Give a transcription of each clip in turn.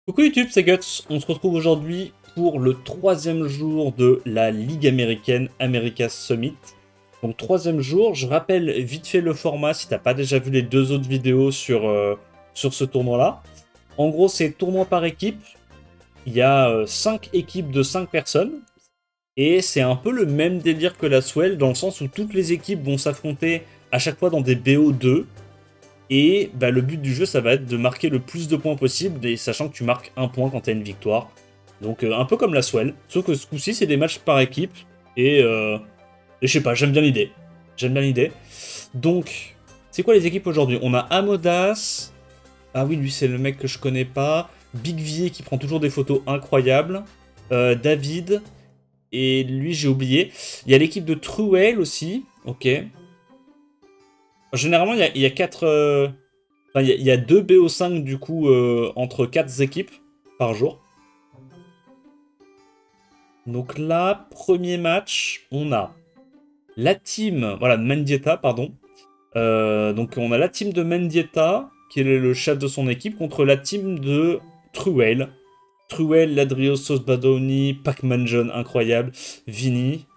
Coucou YouTube, c'est Guts. On se retrouve aujourd'hui pour le troisième jour de la Ligue américaine America's Summit. Donc troisième jour, je rappelle vite fait le format si t'as pas déjà vu les deux autres vidéos sur ce tournoi-là. En gros, c'est tournoi par équipe. Il y a 5 équipes de 5 personnes. Et c'est un peu le même délire que la Swell, dans le sens où toutes les équipes vont s'affronter à chaque fois dans des BO2. Et bah, le but du jeu, ça va être de marquer le plus de points possible, et sachant que tu marques un point quand tu as une victoire. Donc un peu comme la Swell, sauf que ce coup-ci, c'est des matchs par équipe. Et je sais pas, j'aime bien l'idée. J'aime bien l'idée. Donc, c'est quoi les équipes aujourd'hui? On a Amodas. Ah oui, lui, c'est le mec que je connais pas. Big V qui prend toujours des photos incroyables. David. Et lui, j'ai oublié. Il y a l'équipe de Truel aussi. Ok. Généralement, il y a 4. Enfin, il y a 2 BO5 du coup entre 4 équipes par jour. Donc là, premier match, on a la team, voilà, de Mendieta, pardon. Donc on a la team de Mendieta, qui est le chef de son équipe, contre la team de Truel. Truel, Ladrio, Badoni, Pac-Man John, incroyable, Vini.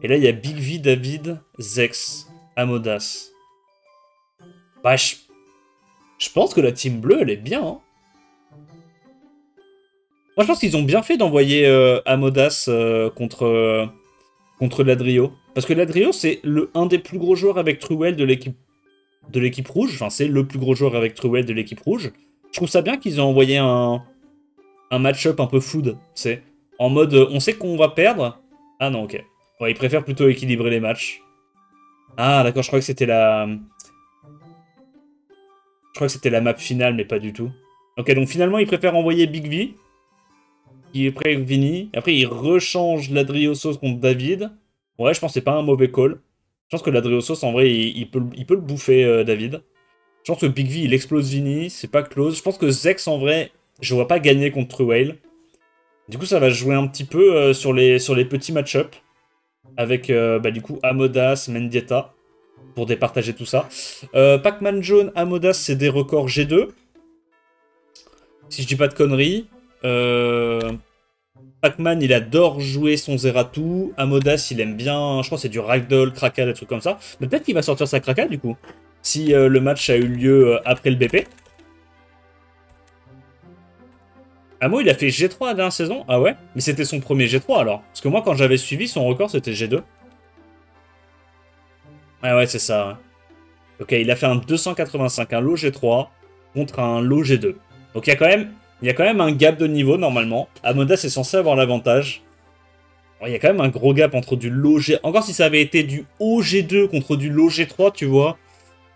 Et là, il y a Big V, David, Zex, Amodas. Bah, je pense que la team bleue, elle est bien. Hein. Moi, je pense qu'ils ont bien fait d'envoyer Amodas contre Ladrio. Parce que Ladrio, c'est un des plus gros joueurs avec Truel de l'équipe rouge. Enfin, c'est le plus gros joueur avec Truel de l'équipe rouge. Je trouve ça bien qu'ils aient envoyé un match-up un peu food. C'est en mode, on sait qu'on va perdre. Ah non, ok. Ouais, ils préfèrent plutôt équilibrer les matchs. Ah, d'accord, je crois que c'était la... Je crois que c'était la map finale, mais pas du tout. Ok, donc finalement, ils préfèrent envoyer Big V, qui est prêt avec Vini. Après, ils rechangent l'Adriosos contre David. Ouais, je pense que c'est pas un mauvais call. Je pense que l'Adriosos, en vrai, il peut le bouffer, David. Je pense que Big V, il explose Vini, c'est pas close. Je pense que Zex, en vrai, je vois pas gagner contre Truel. Du coup, ça va jouer un petit peu sur les petits match-up. Avec, du coup, Amodas, Mendieta, pour départager tout ça. Pac-Man Jaune, Amodas, c'est des records G2. Si je dis pas de conneries. Pac-Man, il adore jouer son Zeratou. Amodas, il aime bien, je crois que c'est du Ragdoll, Kraka, des trucs comme ça. Mais peut-être qu'il va sortir sa Kraka, du coup. Si le match a eu lieu après le BP. Amo, il a fait G3 la dernière saison? Ah ouais? Mais c'était son premier G3, alors. Parce que moi, quand j'avais suivi, son record, c'était G2. Ah ouais, c'est ça, ouais. Ok, il a fait un 285, un low G3 contre un low G2. Donc il y a quand même un gap de niveau normalement. Amodas est censé avoir l'avantage. Il y a quand même un gros gap entre du low G... Encore si ça avait été du haut G2 contre du low G3, tu vois.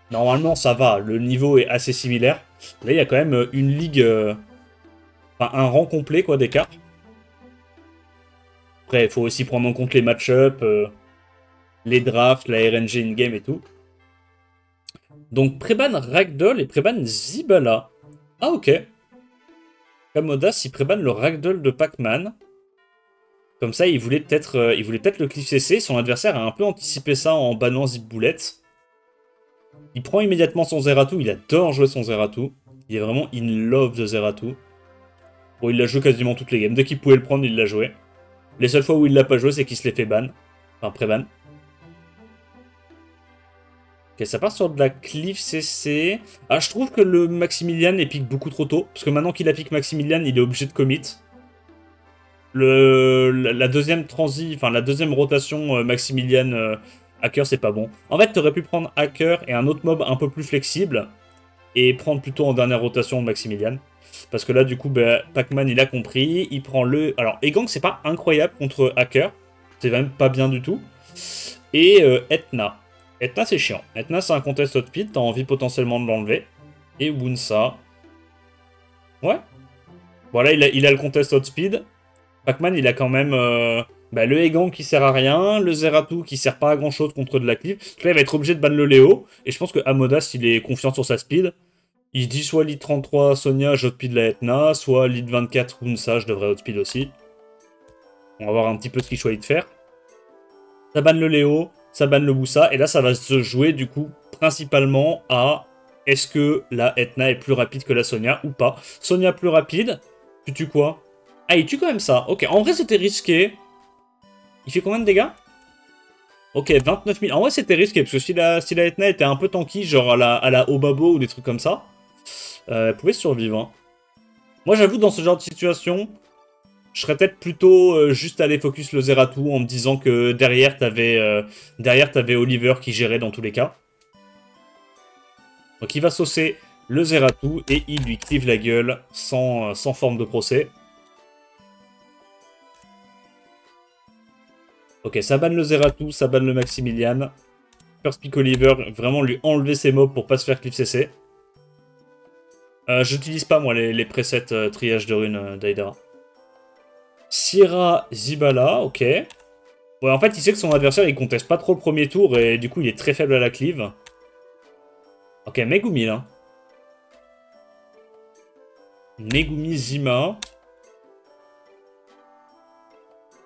Normalement, ça va. Le niveau est assez similaire. Là, il y a quand même une ligue... Enfin, un rang complet, quoi, d'écart. Après, il faut aussi prendre en compte les match-up, les drafts, la RNG in-game et tout. Donc, Préban Ragdoll et Préban Zibala. Ah, ok. Amodas, il prébanne le Ragdoll de Pac-Man. Comme ça, il voulait peut-être le cliff CC. Son adversaire a un peu anticipé ça en bannant Zipboulette. Il prend immédiatement son Zeratou. Il adore jouer son Zeratou. Il est vraiment in love de Zeratou. Bon, il l'a joué quasiment toutes les games. Dès qu'il pouvait le prendre, il l'a joué. Les seules fois où il l'a pas joué, c'est qu'il se les fait ban. Enfin, pré-ban. Ok, ça part sur de la Cliff CC. Ah, je trouve que le Maximilian est pique beaucoup trop tôt. Parce que maintenant qu'il a pique Maximilian, il est obligé de commit. La deuxième la deuxième rotation Maximilian Hacker, c'est pas bon. En fait, t'aurais pu prendre Hacker et un autre mob un peu plus flexible. Et prendre plutôt en dernière rotation Maximilian. Parce que là, du coup, bah, Pac-Man, il a compris. Il prend le... Alors, Egang, c'est pas incroyable contre Hacker. C'est même pas bien du tout. Et Etna. Etna, c'est chiant. Etna, c'est un contest hot-speed. T'as envie potentiellement de l'enlever. Et Wunsa. Ouais. Voilà, il a le contest hot-speed. Pac-Man, il a quand même le Egang qui sert à rien, le Zeratou qui sert pas à grand chose contre de la cliff. Donc là, il va être obligé de ban le Léo. Et je pense que Amodas, il est confiant sur sa speed. Il se dit soit lead 33 Sonia, j'outpeed la Etna, soit lead 24 Hunsa, je devrais outspeed aussi. On va voir un petit peu ce qu'il choisit de faire. Ça banne le Léo, ça banne le Boussa, et là, ça va se jouer du coup principalement à est-ce que la Etna est plus rapide que la Sonia ou pas. Sonia plus rapide. Tu tues quoi? Ah, il tue quand même ça. Ok, en vrai, c'était risqué. Il fait combien de dégâts? Ok, 29 000. En vrai, c'était risqué, parce que si la Etna était un peu tanky, genre à la Obabo ou des trucs comme ça, elle pouvait survivre. Hein. Moi, j'avoue, dans ce genre de situation, je serais peut-être plutôt juste aller focus le Zeratou en me disant que derrière, t'avais Oliver qui gérait dans tous les cas. Donc il va saucer le Zeratou et il lui clive la gueule sans forme de procès. Ok, ça banne le Zeratou, ça banne le Maximilian. First Pick Oliver, vraiment lui enlever ses mobs pour pas se faire cliff CC. J'utilise pas moi les presets triage de runes d'Aedera. Syrah Zibala, ok. Ouais, en fait, il sait que son adversaire, il conteste pas trop le premier tour, et du coup, il est très faible à la cleave. Ok, Megumi, là. Megumi Zima.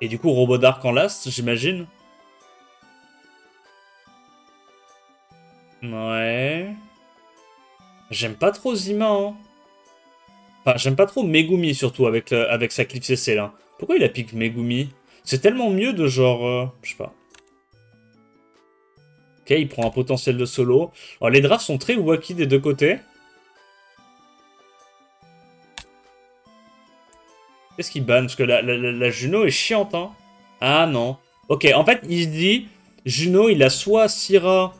Et du coup, Robot Dark en last, j'imagine. Ouais. J'aime pas trop Zima, hein. Enfin, j'aime pas trop Megumi, surtout, avec sa clip CC, là. Pourquoi il a piqué Megumi? C'est tellement mieux de genre... je sais pas. Ok, il prend un potentiel de solo. Alors, les drafts sont très wacky des deux côtés. Qu'est-ce qu'il banne? Parce que la Juno est chiante, hein. Ah, non. Ok, en fait, il se dit... Juno, il a soit Syrah,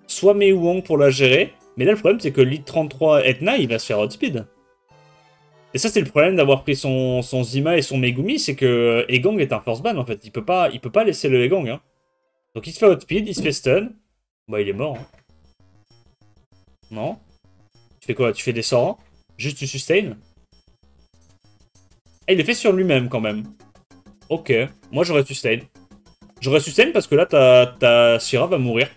soit Mei Wong pour la gérer. Mais là, le problème, c'est que Lead 33 Etna, il va se faire outspeed. Et ça, c'est le problème d'avoir pris son Zima et son Megumi, c'est que Egang est un force ban, en fait. Il peut pas laisser le Egang, hein. Donc, il se fait outspeed, il se fait stun. Bah, il est mort, hein. Non? Tu fais quoi? Tu fais des sorts, hein. Juste tu sustain? Ah, il est fait sur lui-même, quand même. Ok. Moi, j'aurais sustain. J'aurais sustain parce que là, ta Syrah va mourir.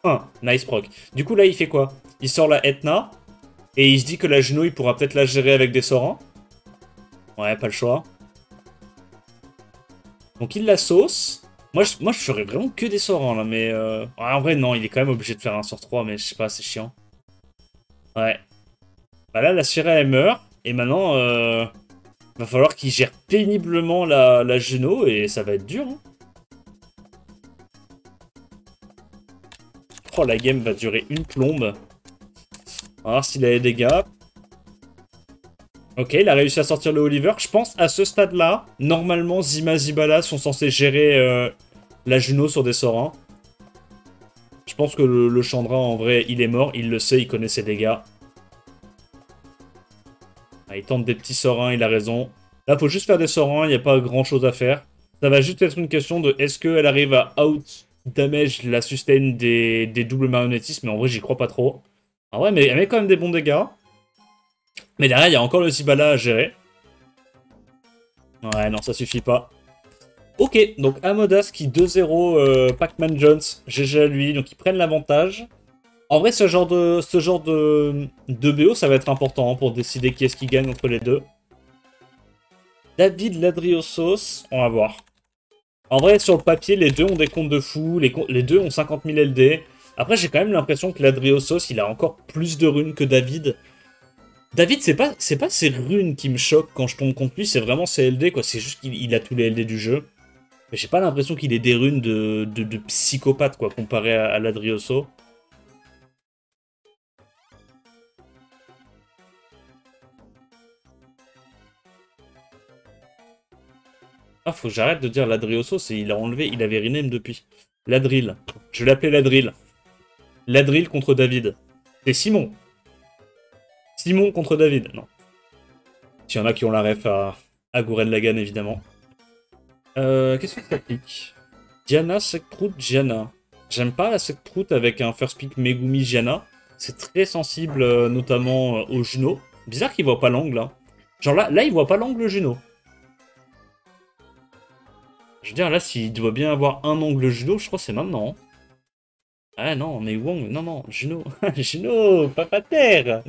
Ah, nice proc. Du coup, là, il fait quoi? Il sort la Etna, et il se dit que la Juno, il pourra peut-être la gérer avec des sorts. Hein. Ouais, pas le choix. Donc, il la sauce. Moi, je ferais vraiment que des sorts, hein, là, mais... ouais, en vrai, non, il est quand même obligé de faire un sort 3, mais je sais pas, c'est chiant. Ouais. Bah là, la Syrah, elle meurt, et maintenant, va falloir qu'il gère péniblement la Juno, et ça va être dur, hein. Oh, la game va durer une plombe. On va voir s'il a les dégâts. Ok, il a réussi à sortir le Oliver. Je pense, à ce stade-là, normalement, Zima Zibala sont censés gérer la Juno sur des sorts 1. Je pense que le Chandra, en vrai, il est mort. Il le sait, il connaît ses dégâts. Ah, il tente des petits sorts 1, il a raison. Là, faut juste faire des sorts 1, il n'y a pas grand-chose à faire. Ça va juste être une question de est-ce qu'elle arrive à out-damage la sustain des doubles marionnettistes, mais en vrai, j'y crois pas trop. Ah ouais, mais elle met quand même des bons dégâts. Mais derrière, il y a encore le Zibala à gérer. Ouais, non, ça suffit pas. Ok, donc Amodas qui 2-0 Pac-Man Jones, GG à lui, donc ils prennent l'avantage. En vrai, ce genre de BO, ça va être important hein, pour décider qui est-ce qui gagne entre les deux. David Ladriosos, on va voir. En vrai, sur le papier, les deux ont des comptes de fou, les deux ont 50 000 LD. Après, j'ai quand même l'impression que Ladriosos, il a encore plus de runes que David. David, c'est pas ses runes qui me choquent quand je tombe contre lui, c'est vraiment ses LD, quoi. C'est juste qu'il a tous les LD du jeu. Mais j'ai pas l'impression qu'il ait des runes de psychopathe, quoi, comparé à l'Adrioso. Ah, faut que j'arrête de dire l'Adrioso, il avait rename depuis. Ladrill. Je l'appelais Ladrill. Ladrill contre David. C'est Simon. Simon contre David. Non. S'il y en a qui ont la ref à Gurren Lagann, évidemment. Qu'est-ce que ça pique? Diana, Sectroot, Diana. J'aime pas la Sectroot avec un first pick Megumi Diana. C'est très sensible, notamment au Juno. Bizarre qu'il voit pas l'angle, là. Genre là, il voit pas l'angle Juno. Je veux dire, là, s'il doit bien avoir un angle Juno, je crois que c'est maintenant. Ah non, mais Wong, non, non, Juno. Juno, papa terre.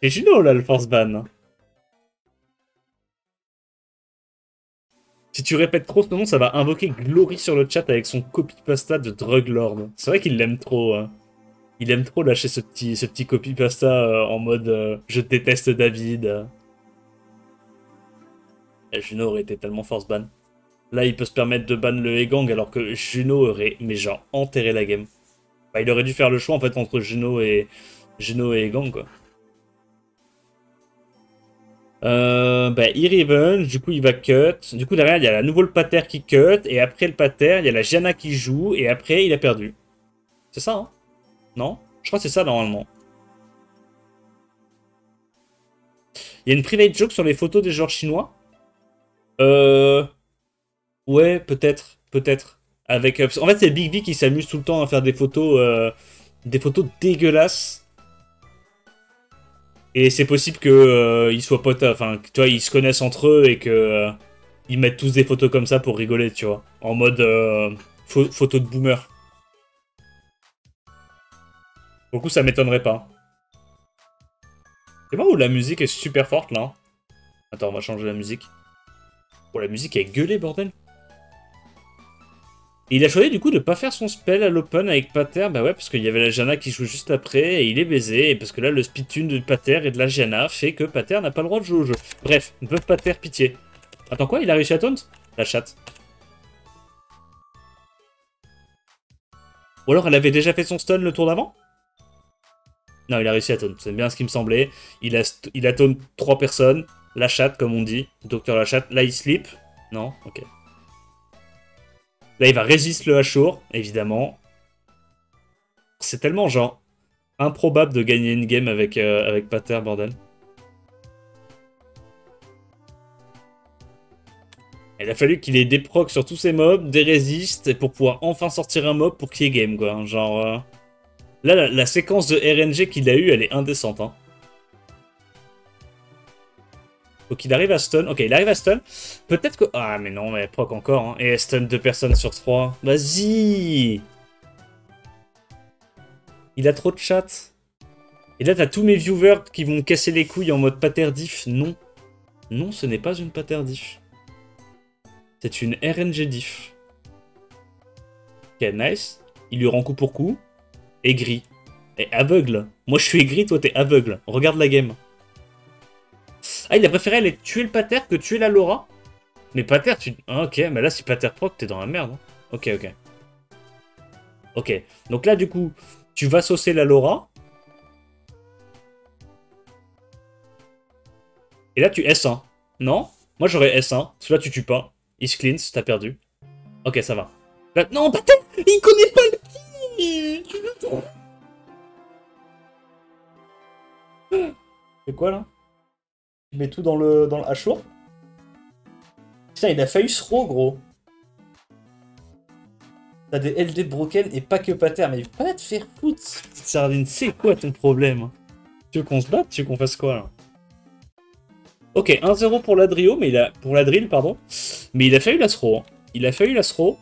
C'est Juno, là, le force ban. Si tu répètes trop ce nom, ça va invoquer Glory sur le chat avec son copy-pasta de Drug Lord. C'est vrai qu'il l'aime trop. Hein. Il aime trop lâcher ce petit copy-pasta en mode je déteste David. Juno aurait été tellement force ban. Là, il peut se permettre de ban le Egang alors que Juno aurait, mais genre, enterré la game. Bah, il aurait dû faire le choix en fait entre Juno et Egang quoi. Bah, il revenge, du coup il va cut. Du coup derrière il y a la nouvelle pater qui cut. Et après le pater, il y a la Gianna qui joue. Et après il a perdu. C'est ça, hein? Non? Je crois que c'est ça normalement. Il y a une private joke sur les photos des joueurs chinois. Ouais, peut-être. Peut-être. Avec, en fait, c'est Big V qui s'amuse tout le temps à faire des photos dégueulasses. Et c'est possible que ils soient potes, enfin, tu vois, ils se connaissent entre eux et que ils mettent tous des photos comme ça pour rigoler, tu vois, en mode photo de boomer. Pour le coup, ça m'étonnerait pas. C'est moi où la musique est super forte là. Attends, on va changer la musique. Oh, la musique est gueulée, bordel. Et il a choisi du coup de pas faire son spell à l'open avec Pater, bah ouais, parce qu'il y avait la Gianna qui joue juste après, et il est baisé, et parce que là, le speed tune de Pater et de la Gianna fait que Pater n'a pas le droit de jouer au jeu. Bref, veut Pater, pitié. Attends quoi, il a réussi à taunt? La chatte. Ou alors elle avait déjà fait son stun le tour d'avant? Non, il a réussi à taunt, c'est bien ce qui me semblait. Il a taunt 3 personnes, la chatte comme on dit, Docteur la chatte, là il sleep. Non? Ok. Là, il va résister le Ashur, évidemment. C'est tellement, genre, improbable de gagner une game avec Pater, bordel. Il a fallu qu'il ait des procs sur tous ses mobs, des résistes, pour pouvoir enfin sortir un mob pour qu'il y ait game, quoi. Genre... Là, la séquence de RNG qu'il a eue, elle est indécente, hein. Donc il arrive à stun. Ok, il arrive à stun. Peut-être que... Ah, mais non, mais proc encore, hein. Et stun 2 personnes sur 3. Vas-y! Il a trop de chat. Et là, t'as tous mes viewers qui vont me casser les couilles en mode pater diff. Non. Non, ce n'est pas une pater diff. C'est une RNG diff. Ok, nice. Il lui rend coup pour coup. Aigri. Et aveugle. Moi, je suis aigri, toi, t'es aveugle. Regarde la game. Ah, il a préféré aller tuer le pater que tuer la Laura. Mais pater, tu... Ah, ok, mais là, si pater proc, t'es dans la merde. Hein. Ok, ok. Ok. Donc là, du coup, tu vas saucer la Laura. Et là, tu S1. Non? Moi, j'aurais S1. Celui-là, tu tues pas. Il se cleanse, t'as perdu. Ok, ça va. Là... Non, pater! Il connaît pas le qui. Tu le trouves. C'est quoi, là? Tu mets tout dans le Ashur. Putain, il a failli throw, gros. T'as des LD broken et pas que pater, mais il va pas te faire foutre. Petite sardine, c'est quoi ton problème? Tu veux qu'on se batte? Tu veux qu'on fasse quoi, là? Ok, 1-0 pour l'Adrio, mais pour la drill, pardon. Mais il a fallu la throw. Hein. Il a fallu la throw.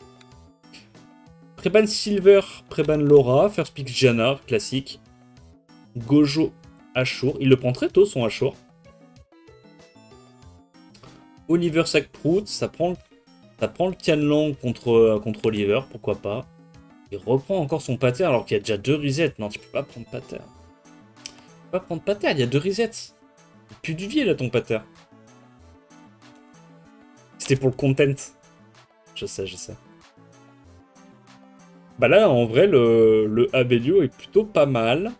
Préban Silver, Préban Laura, First Pick Gianna, classique. Gojo Ashur. Il le prend très tôt, son Ashur. Oliver Sackprout, ça prend le Tianlang contre Oliver, pourquoi pas. Il reprend encore son pater alors qu'il y a déjà 2 resets. Non, tu peux pas prendre pater. Tu peux pas prendre pater, il y a 2 resets. Plus du vieux là ton pater. C'était pour le content. Je sais, je sais. Bah là, en vrai, le Abelio est plutôt pas mal.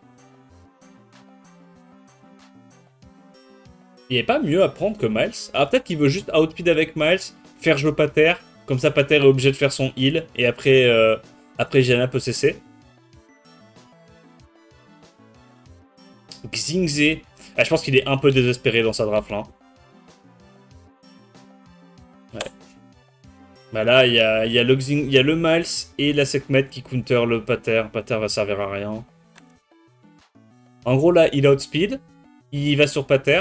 Il n'y a pas mieux à prendre que Miles. Ah, peut-être qu'il veut juste outspeed avec Miles, faire jouer Pater. Comme ça, Pater est obligé de faire son heal. Et après, après Gianna peut cesser. Xingze. Ah, je pense qu'il est un peu désespéré dans sa draft là. Ouais. Bah là, il y a le Miles et la Sekhmet qui counter le Pater. Pater va servir à rien. En gros, là, il outspeed. Il va sur Pater.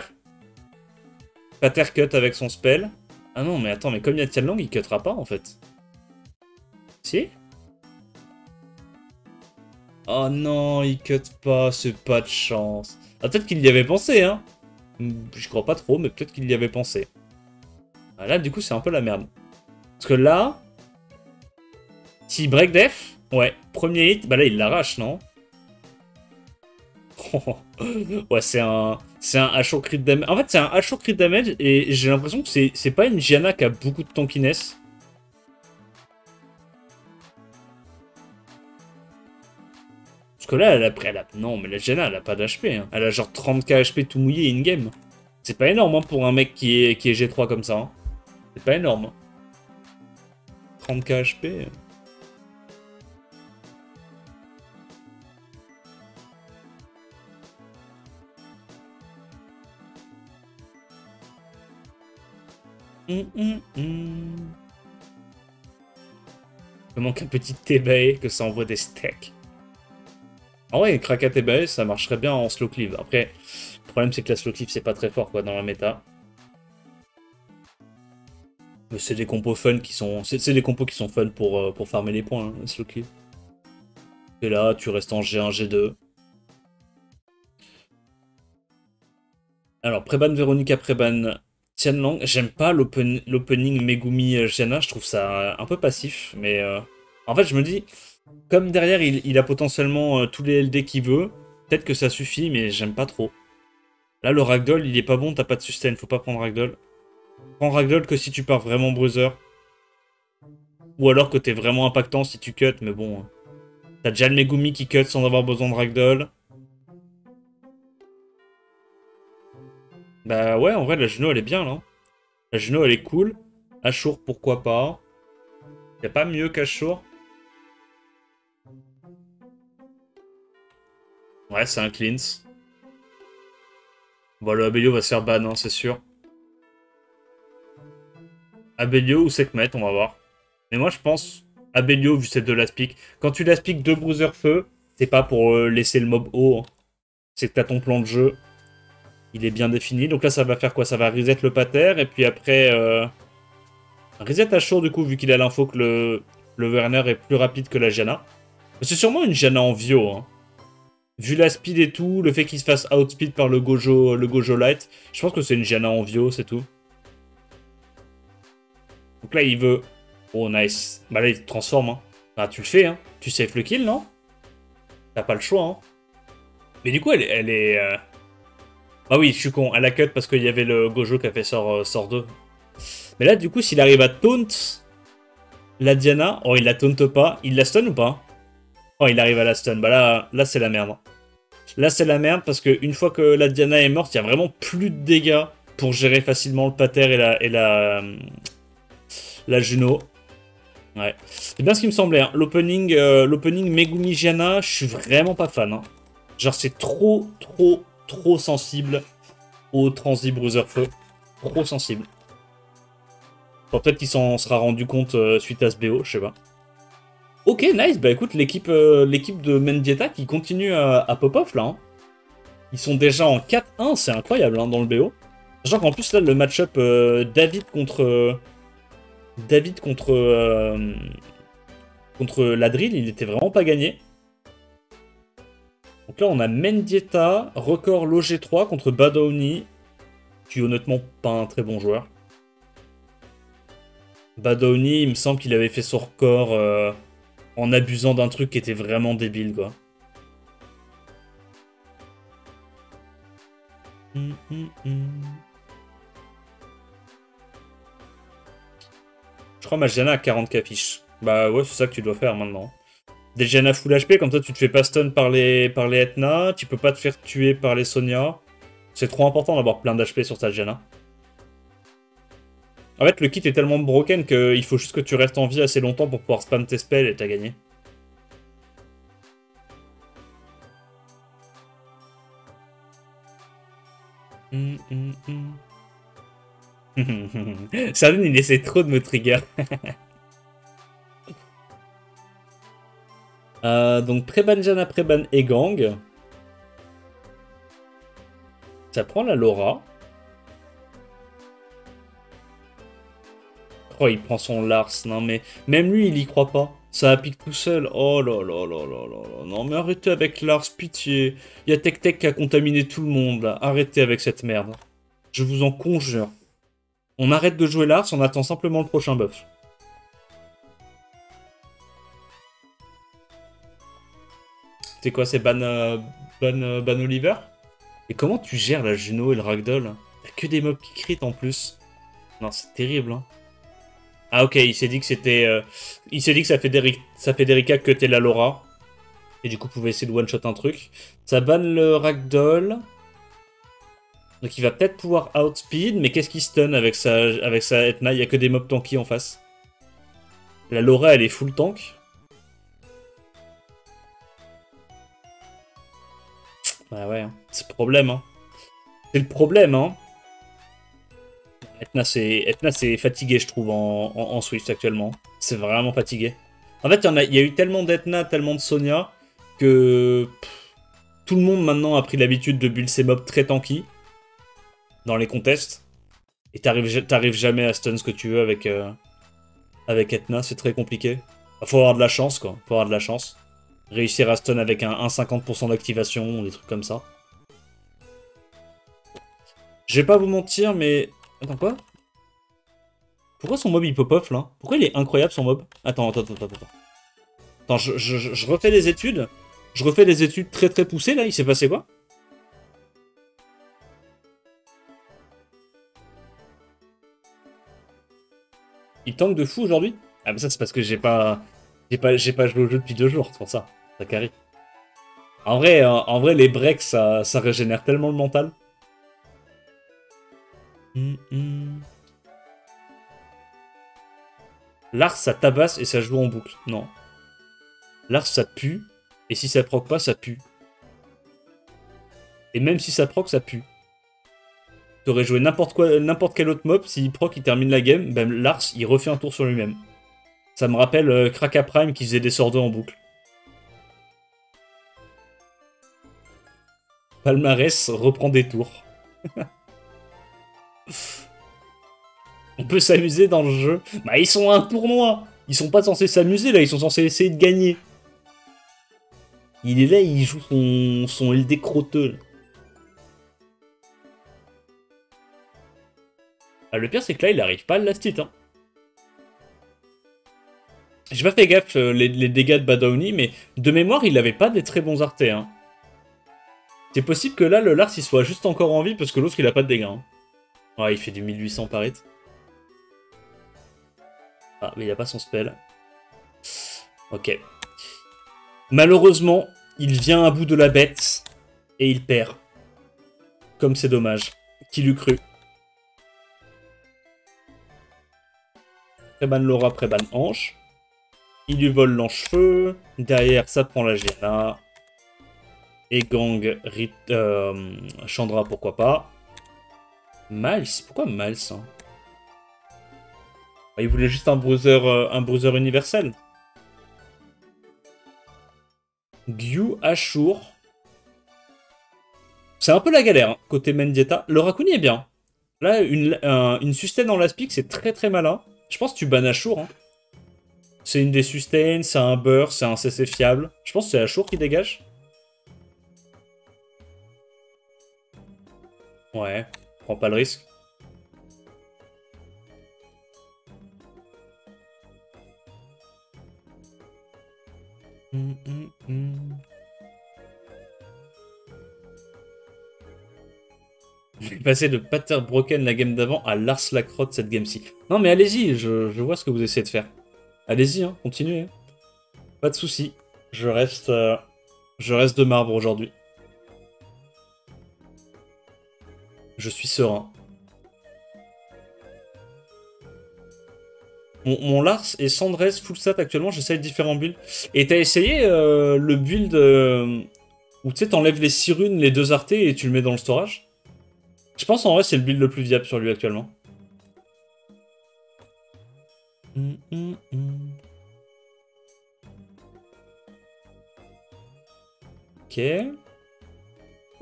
Pater cut avec son spell. Ah non, mais attends, mais comme il y a Tianlang, il cuttera pas en fait. Si? Oh non, il cut pas, c'est pas de chance. Ah, peut-être qu'il y avait pensé, hein. Je crois pas trop, mais peut-être qu'il y avait pensé. Ah, là, du coup, c'est un peu la merde. Parce que là, si break def, ouais, premier hit, bah là il l'arrache, non? Ouais, c'est un HO crit damage. En fait, c'est un HO crit damage et j'ai l'impression que c'est pas une Gianna qui a beaucoup de tankiness. Parce que là, non, mais la Gianna, elle a pas d'HP. Hein. Elle a genre 30k HP tout mouillé in-game. C'est pas énorme hein, pour un mec qui est G3 comme ça. Hein. C'est pas énorme. 30k HP. Il me manque un petit TBA que ça envoie des stacks. En vrai, Kraka TBA, ça marcherait bien en slow cleave. Après, le problème c'est que la slow cleave c'est pas très fort quoi dans la méta. Mais c'est des compos fun qui sont. C'est des compos qui sont fun pour farmer les points, hein, slow cleave. Et là, tu restes en G1, G2. Alors, Préban Véronica, Préban Tianlang. J'aime pas l'opening Megumi Gianna, je trouve ça un peu passif. Mais en fait, je me dis, comme derrière, il a potentiellement tous les LD qu'il veut, peut-être que ça suffit, mais j'aime pas trop. Là, le Ragdoll, il est pas bon, t'as pas de sustain, faut pas prendre Ragdoll. Prends Ragdoll que si tu pars vraiment bruiser. Ou alors que t'es vraiment impactant si tu cut, mais bon. T'as déjà le Megumi qui cut sans avoir besoin de Ragdoll. Bah ouais, en vrai, la Juno, elle est bien, là. La Juno, elle est cool. Ashur, pourquoi pas. Y'a pas mieux qu'Ashur. Ouais, c'est un cleanse. Bon, le Abelio va se faire ban, hein, c'est sûr. Abelio ou Sekhmet, on va voir. Mais moi, je pense Abelio, vu cette de l'aspic. Quand tu l'aspic 2 bruiser feu, c'est pas pour laisser le mob haut. Hein. C'est que t'as ton plan de jeu. Il est bien défini. Donc là, ça va faire quoi? Ça va reset le pater. Et puis après... reset Ashur, du coup, vu qu'il a l'info que le Werner est plus rapide que la Gianna. C'est sûrement une Gianna en Vio. Hein. Vu la speed et tout, le fait qu'il se fasse outspeed par le Gojo Light, je pense que c'est une Gianna en Vio, c'est tout. Donc là, il veut... Oh, nice. Bah là, il te transforme. Hein. Bah, tu le fais, hein. Tu saves le kill, non? T'as pas le choix, hein. Mais du coup, elle est... Ah oui, je suis con. Elle a cut parce qu'il y avait le Gojo qui a fait sort 2. Mais là, du coup, s'il arrive à taunt la Diana... Oh, il la taunt pas. Il la stun ou pas? Oh, il arrive à la stun. Bah là c'est la merde. Là, c'est la merde parce qu'une fois que la Diana est morte, il y a vraiment plus de dégâts pour gérer facilement le pater et la Juno. Ouais. C'est bien ce qui me semblait. Hein. L'opening Megumi Gianna, je suis vraiment pas fan. Hein. Genre, c'est trop sensible au transi bruiser feu. Trop sensible. Bon, peut-être qu'il s'en sera rendu compte suite à ce BO, je sais pas. Ok, nice. Bah écoute, l'équipe de Mendieta qui continue à pop-off là. Hein. Ils sont déjà en 4-1, c'est incroyable hein, dans le BO. Sachant qu'en plus là, le match-up David contre la drill, il était vraiment pas gagné. Donc là, on a Mendieta, record l'OG3 contre Badaoni, qui est honnêtement pas un très bon joueur. Badaoni, il me semble qu'il avait fait son record en abusant d'un truc qui était vraiment débile, quoi. Je crois ma Gianna a 40k fiches. Bah ouais, c'est ça que tu dois faire maintenant. Des Gianna full HP, comme ça tu te fais pas stun par les Etna, tu peux pas te faire tuer par les Sonia. C'est trop important d'avoir plein d'HP sur ta Gianna. En fait, le kit est tellement broken qu'il faut juste que tu restes en vie assez longtemps pour pouvoir spam tes spells et t'as gagné. Sardine, il essaie trop de me trigger. Donc Préban Gianna, Préban et Gang. Ça prend la Laura. Oh, il prend son Lars. Non, mais même lui, il y croit pas. Ça applique tout seul. Oh là là là là là là. Non, mais arrêtez avec Lars, pitié. Il y a Tech Tech qui a contaminé tout le monde, là. Arrêtez avec cette merde. Je vous en conjure. On arrête de jouer Lars, on attend simplement le prochain buff. C'était quoi? C'est Ban Oliver? Et comment tu gères la Juno et le Ragdoll? T'as que des mobs qui crit en plus. Non, c'est terrible, hein. Ah ok, il s'est dit que c'était... il s'est dit que ça fait Derika que t'es la Laura. Et du coup, vous pouvez essayer de one-shot un truc. Ça banne le Ragdoll. Donc il va peut-être pouvoir outspeed, mais qu'est-ce qui stun avec sa Etna? Il n'y a que des mobs tanky en face. La Laura, elle est full tank. Ah ouais, hein. C'est le problème, hein. C'est le problème, hein. Etna, c'est fatigué, je trouve, en Swift actuellement. C'est vraiment fatigué. En fait, il y a eu tellement d'Etna, tellement de Sonia, que tout le monde maintenant a pris l'habitude de build ses mobs très tanky dans les contests. Et t'arrives jamais à stun ce que tu veux avec Etna, c'est très compliqué. Faut avoir de la chance, quoi. Faut avoir de la chance. Réussir à stun avec un 50% d'activation, des trucs comme ça. Je vais pas vous mentir, mais... Attends, quoi? Pourquoi son mob il pop-off, là? Pourquoi il est incroyable, son mob? Attends. Attends, je refais les études. Je refais les études très très poussées, là. Il s'est passé quoi? Il tank de fou aujourd'hui? Ah, mais ça, c'est parce que j'ai pas joué au jeu depuis 2 jours, c'est pour ça. Ça carry. En vrai, les breaks, ça régénère tellement le mental. Lars, ça tabasse et ça joue en boucle. Non. Lars, ça pue. Et si ça proc pas, ça pue. Et même si ça proc, ça pue. T'aurais joué n'importe quel autre mob, s'il proc, il termine la game, ben Lars, il refait un tour sur lui-même. Ça me rappelle Kraka Prime qui faisait des sorts en boucle. Palmarès reprend des tours. On peut s'amuser dans le jeu. Bah, ils sont à un tournoi. Ils sont pas censés s'amuser, là. Ils sont censés essayer de gagner. Il est là, il joue son LD crotteux. Ah, le pire, c'est que là, il arrive pas à last hit, hein. J'ai pas fait gaffe les dégâts de Badaoni, mais de mémoire, il avait pas des très bons artés, hein. C'est possible que là, le Lars, il soit juste encore en vie, parce que l'autre, il a pas de dégâts, hein. Ouais, il fait du 1800 par hit. Ah, mais il a pas son spell. Ok. Malheureusement, il vient à bout de la bête, et il perd. Comme c'est dommage. Qui l'eût cru? Préban Laura, Préban Hanche. Il lui vole l'enche-feu. Derrière, ça prend la Géna. Et Gang, Chandra, pourquoi pas. Miles? Pourquoi Miles, hein? Il voulait juste un bruiser universel. Gyu, Ashur. C'est un peu la galère, hein, côté Mendieta. Le Rakuni est bien. Là, une sustain dans l'aspic, c'est très très malin. Je pense que tu bannes Ashur, hein. C'est une des sustains, c'est un beurre, c'est un CC fiable. Je pense que c'est Ashur qui dégage. Ouais, prends pas le risque. J'ai passé de Pater Broken la game d'avant à Lars Lacrotte cette game-ci. Non mais allez-y, je vois ce que vous essayez de faire. Allez-y, hein, continuez. Hein. Pas de soucis. Je reste de marbre aujourd'hui. Je suis serein. Mon Lars et Sandrez full stat actuellement, j'essaye différents builds. Et t'as essayé le build où tu sais, t'enlèves les 6 runes, les 2 artés et tu le mets dans le storage? Je pense en vrai c'est le build le plus viable sur lui actuellement. Ok.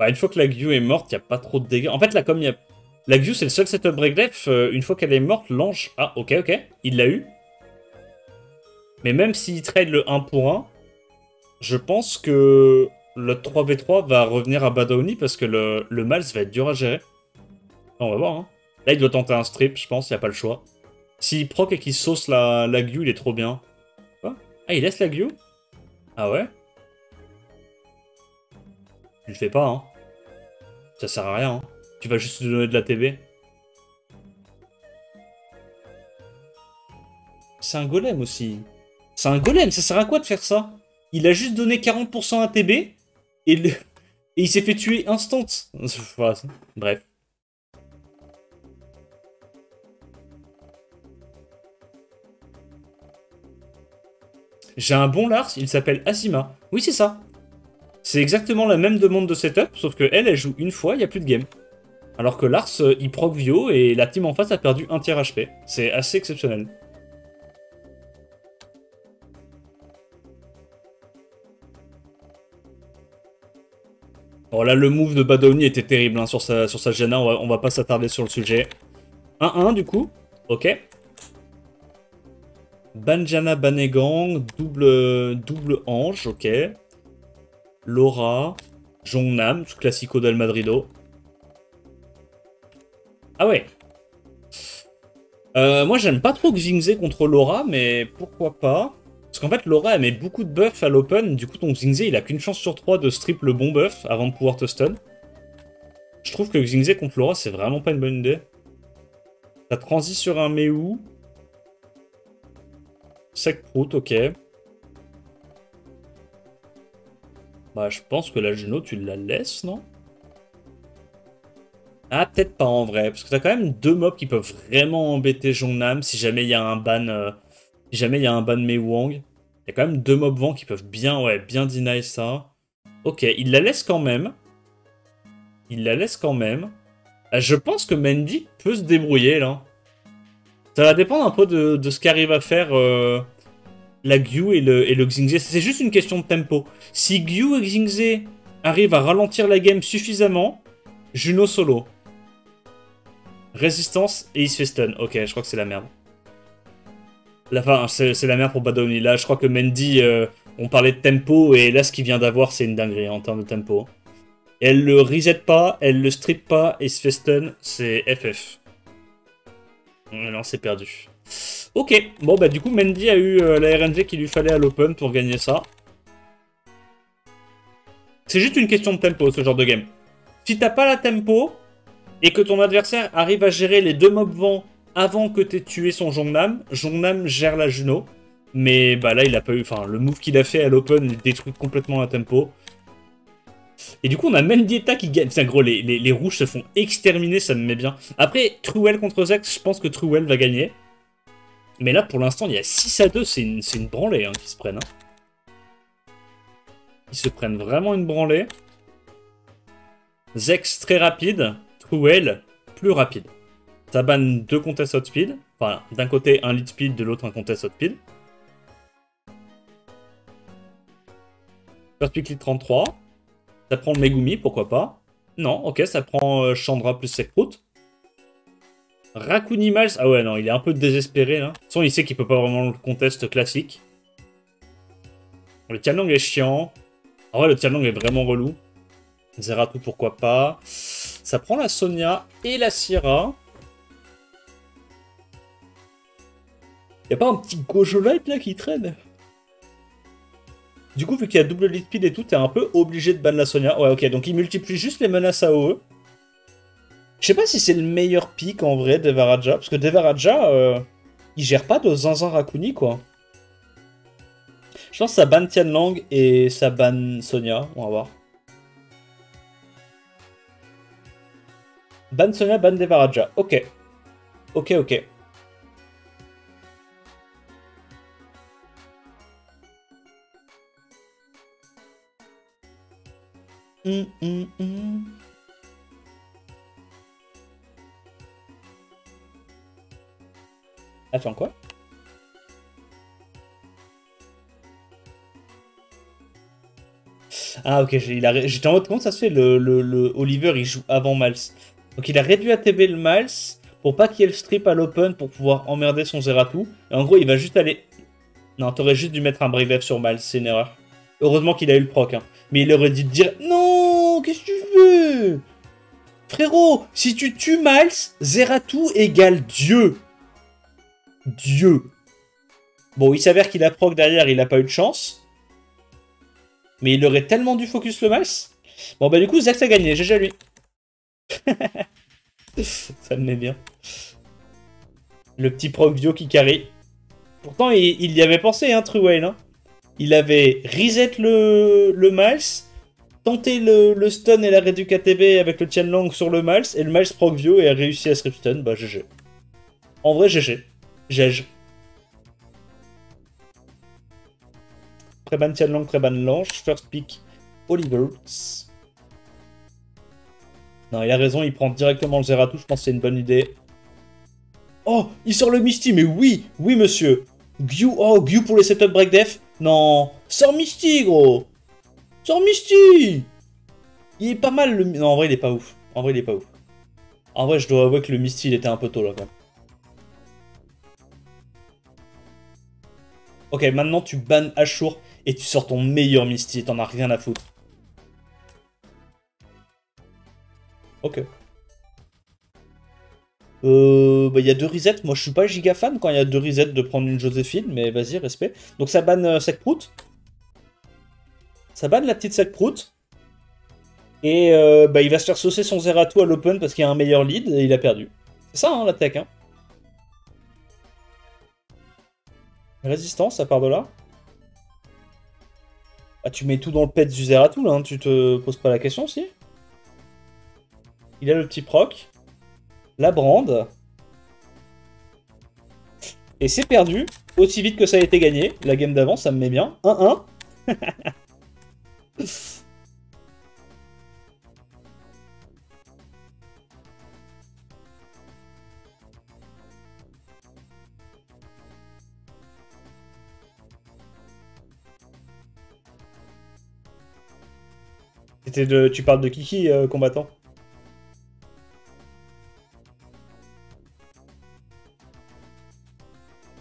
Bah, une fois que la Gyu est morte, il n'y a pas trop de dégâts. En fait, là, comme il y a... La Gyu, c'est le seul setup breakdef. Une fois qu'elle est morte, l'ange... Ah, ok. Il l'a eu. Mais même s'il trade le 1 pour 1, je pense que le 3v3 va revenir à Badaoni parce que le Miles va être dur à gérer. On va voir, hein. Là, il doit tenter un strip, je pense. Il n'y a pas le choix. S'il proc et qu'il sauce la Gyu, il est trop bien. Quoi? Ah, il laisse la Gyu? Ah ouais? Tu le fais pas, hein. Ça sert à rien, hein. Tu vas juste te donner de la TB. C'est un golem aussi. C'est un golem, ça sert à quoi de faire ça? Il a juste donné 40% à TB et, et il s'est fait tuer instant. Bref. J'ai un bon Lars, il s'appelle Azima. Oui, c'est ça. C'est exactement la même demande de setup, sauf que elle joue une fois, il n'y a plus de game. Alors que Lars, il proc Vio et la team en face a perdu un tiers HP. C'est assez exceptionnel. Bon, là, le move de Badoni était terrible hein, sur sa Janna, on va pas s'attarder sur le sujet. 1-1 du coup, ok. Banjana Banegang, double ange, ok. Laura, Jongnam, classico del Madrido. Ah ouais. Moi j'aime pas trop Xingze contre Laura, mais pourquoi pas. Parce qu'en fait Laura elle met beaucoup de buffs à l'open, du coup ton Xingze il a qu'une chance sur 3 de strip le bon buff avant de pouvoir te stun. Je trouve que Xingze contre Laura c'est vraiment pas une bonne idée. T'as transi sur un Mew. Sec Prout, ok. Bah je pense que la Juno tu la laisses, non? Ah, peut-être pas en vrai, parce que t'as quand même deux mobs qui peuvent vraiment embêter Jongnam si jamais il y a un ban, si jamais il y a un ban Meiwang. Il y a quand même deux mobs vent qui peuvent bien, ouais, bien deny ça. Ok, il la laisse quand même. Il la laisse quand même. Je pense que Mendy peut se débrouiller là. Ça va dépendre un peu de ce qu'arrive à faire la Gyu et le Xingze. C'est juste une question de tempo. Si Gyu et Xingze arrivent à ralentir la game suffisamment, Juno solo. Résistance et il se fait stun. Ok, je crois que c'est la merde. Enfin, c'est la merde pour Badoni. Là, je crois que Mendy, on parlait de tempo et là, ce qu'il vient d'avoir, c'est une dinguerie en termes de tempo. Et elle le reset pas, elle le strip pas et se fait stun, c'est FF. Non, c'est perdu. Ok, bon bah du coup Mendy a eu la RNG qu'il lui fallait à l'open pour gagner ça. C'est juste une question de tempo ce genre de game. Si t'as pas la tempo et que ton adversaire arrive à gérer les deux mobs vent avant que t'aies tué son Jongnam, Jongnam gère la Juno. Mais bah là il a pas eu, enfin le move qu'il a fait à l'open il détruit complètement la tempo. Et du coup, on a Mendieta qui gagne. Putain, gros, les rouges se font exterminer, ça me met bien. Après, Truel contre Zex, je pense que Truel va gagner. Mais là, pour l'instant, il y a 6-2. C'est une branlée hein, qui se prennent. Hein. Ils se prennent vraiment une branlée. Zex très rapide. Truel plus rapide. Ça banne deux contests hot speed. Enfin, d'un côté un lead speed, de l'autre un contest hot speed. First pick lead 33. Ça prend le Megumi, pourquoi pas. Non, ok, ça prend Chandra plus Sekprout. Raccoon Miles, ah ouais, non, il est un peu désespéré, là. De toute façon, il sait qu'il peut pas vraiment le contest classique. Le Tianlang est chiant. En vrai, le Tianlang est vraiment relou. Zeratou, pourquoi pas. Ça prend la Sonia et la Syrah. Y'a pas un petit Gojo Light, là, qui traîne? Du coup, vu qu'il y a double lead speed et tout, t'es un peu obligé de ban la Sonia. Ouais, ok, donc il multiplie juste les menaces AOE. Je sais pas si c'est le meilleur pick en vrai, Devaraja. Parce que Devaraja, il gère pas de zinzin Rakuni, quoi. Je pense que ça ban Tianlang et ça ban Sonia. On va voir. Ban Sonia, ban Devaraja. Ok. Ok, ok. Attends, quoi? Ah, ok, j'étais en mode comment ça se fait, le Oliver il joue avant Miles. Donc il a réduit à TB le Miles pour pas qu'il y ait le strip à l'open pour pouvoir emmerder son Zeratou. Et en gros, il va juste aller. Non, t'aurais juste dû mettre un Brave sur Miles, c'est une erreur. Heureusement qu'il a eu le proc, hein. Mais il aurait dû te dire non, qu'est-ce que tu veux? Frérot, si tu tues Miles, Zeratou égale Dieu. Dieu. Bon, il s'avère qu'il a proc derrière, il a pas eu de chance. Mais il aurait tellement dû focus le Miles. Bon, bah du coup, Zax a gagné. GG à lui. Ça me met bien. Le petit Procvio qui carry. Pourtant, il y avait pensé, hein, Truwell. Hein. Il avait reset le Miles, tenté le stun et l'arrêt du KTB avec le Tianlang sur le Miles, et le Miles Procvio et a réussi à strip stun. Bah, GG. En vrai, GG. GG. Préban Tianlang, Préban Lange. First pick, Oliver. Non, il a raison, il prend directement le Zeratou. Je pense que c'est une bonne idée. Oh, il sort le Misty, mais oui, oui, monsieur. Gyu, oh, Gyu pour les setup break def. Non, sors Misty, gros. Sors Misty. Il est pas mal, le... Non, en vrai, il est pas ouf. En vrai, il est pas ouf. En vrai, je dois avouer que le Misty, il était un peu tôt, là, quand même. Ok, maintenant, tu bannes Ashur et tu sors ton meilleur Misty. T'en as rien à foutre. Ok. Bah, il y a 2 resets. Moi, je suis pas giga fan quand il y a 2 resets de prendre une Joséphine, mais vas-y, respect. Donc, ça banne Sac-Prout. Ça banne la petite Sac-Prout. Et bah, il va se faire saucer son Zeratou à l'open parce qu'il y a un meilleur lead et il a perdu. C'est ça, hein, la tech. Hein. Résistance, ça part de là. Ah, tu mets tout dans le pet du Zeratou, là, hein, tu te poses pas la question, si. Il a le petit proc. La brande. Et c'est perdu, aussi vite que ça a été gagné. La game d'avant, ça me met bien. 1-1. Tu parles de Kiki, combattant.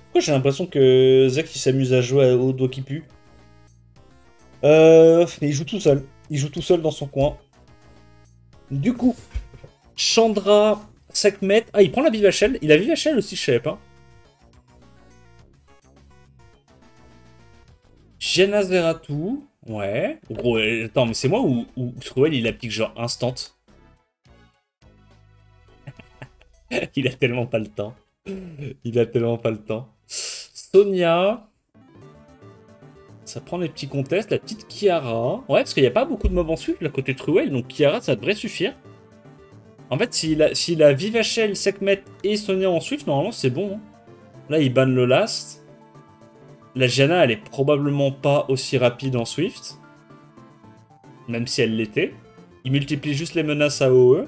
Pourquoi j'ai l'impression que Zach il s'amuse à jouer au doigt qui pue. Mais il joue tout seul. Il joue tout seul dans son coin. Du coup, Chandra, Sekhmet. Ah, il prend la Vivachel. Il a Vivachel aussi, je savais pas. Jenna Zeratou. Ouais. Gros, attends, mais c'est moi ou Truel il applique genre instant. Il a tellement pas le temps. Il a tellement pas le temps. Sonia. Ça prend les petits contests. La petite Kiara. Ouais, parce qu'il n'y a pas beaucoup de mobs en Swift, là, côté Truel. Donc Kiara, ça devrait suffire. En fait, s'il a Vivachel, Sekhmet et Sonia en Swift, normalement, c'est bon. Hein. Là, il banne le last. La Janna, elle est probablement pas aussi rapide en Swift. Même si elle l'était. Il multiplie juste les menaces à OE.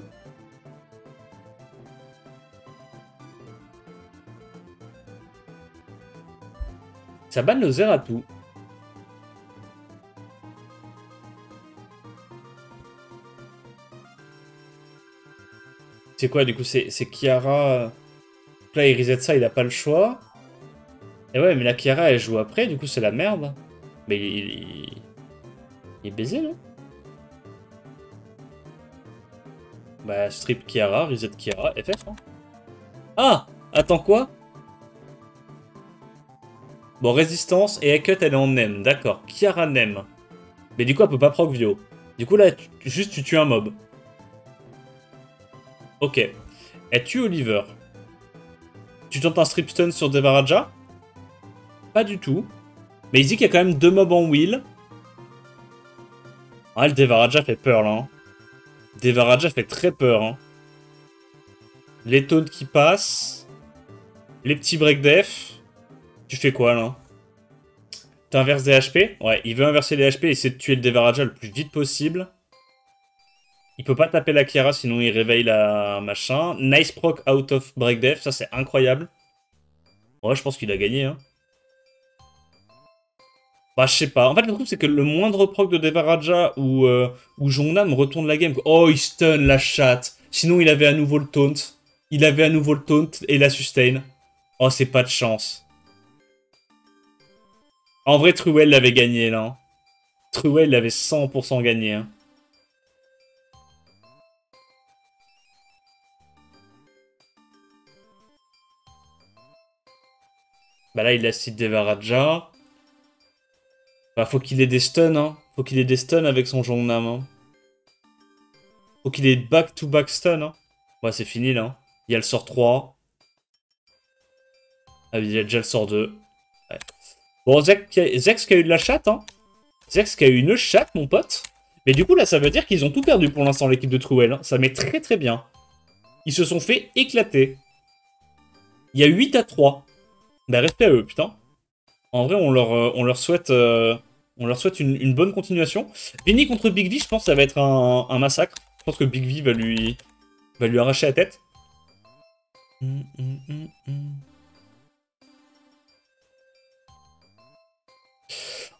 Ça banne le Zeratou. C'est quoi du coup? C'est Kiara. Là, il reset ça, il a pas le choix. Et ouais, mais la Kiara, elle joue après, du coup, c'est la merde. Mais il est baisé, là. Bah, strip Kiara, reset Kiara, FF. Hein. Ah! Attends, quoi? Bon, résistance et Ekut, elle est en Nem, d'accord. Kiara Nem. Mais du coup, elle peut pas proc Vio. Du coup, là, juste, tu tues un mob. Ok. Elle tue Oliver. Tu tentes un strip stun sur Devaraja? Pas du tout. Mais il dit qu'il y a quand même 2 mobs en wheel. Ah, le Devaraja fait peur, là. Hein. Devaraja fait très peur. Hein. Les taunts qui passent. Les petits break def. Tu fais quoi, là? T'inverses des HP? Ouais, il veut inverser les HP et essayer de tuer le Devaraja le plus vite possible. Il peut pas taper la Kiara, sinon il réveille la machin. Nice proc out of break def, ça c'est incroyable. Ouais, je pense qu'il a gagné, hein. Bah, je sais pas. En fait, le truc, c'est que le moindre proc de Devaraja ou Jongnam retourne la game. Oh, il stun la chatte. Sinon, il avait à nouveau le taunt. Il avait à nouveau le taunt et la sustain. Oh, c'est pas de chance. En vrai, Truel l'avait gagné, là. Hein. Truel l'avait 100% gagné, hein. Bah là, il a cité Devaraja. Bah, faut qu'il ait des stuns, hein. Faut qu'il ait des stuns avec son Jongnam, hein. Faut qu'il ait back-to-back stun. Hein. Ouais, c'est fini là. Hein. Il y a le sort 3. Ah, il y a déjà le sort 2. Ouais. Bon, Zex qui a eu de la chatte. Hein. Zex qui a eu une chatte, mon pote. Mais du coup, là, ça veut dire qu'ils ont tout perdu pour l'instant, l'équipe de Truel. Hein. Ça met très très bien. Ils se sont fait éclater. Il y a 8 à 3. Bah, respect à eux, putain. En vrai, on leur souhaite une bonne continuation. Vinny contre Big V, je pense que ça va être un massacre. Je pense que Big V va lui arracher la tête.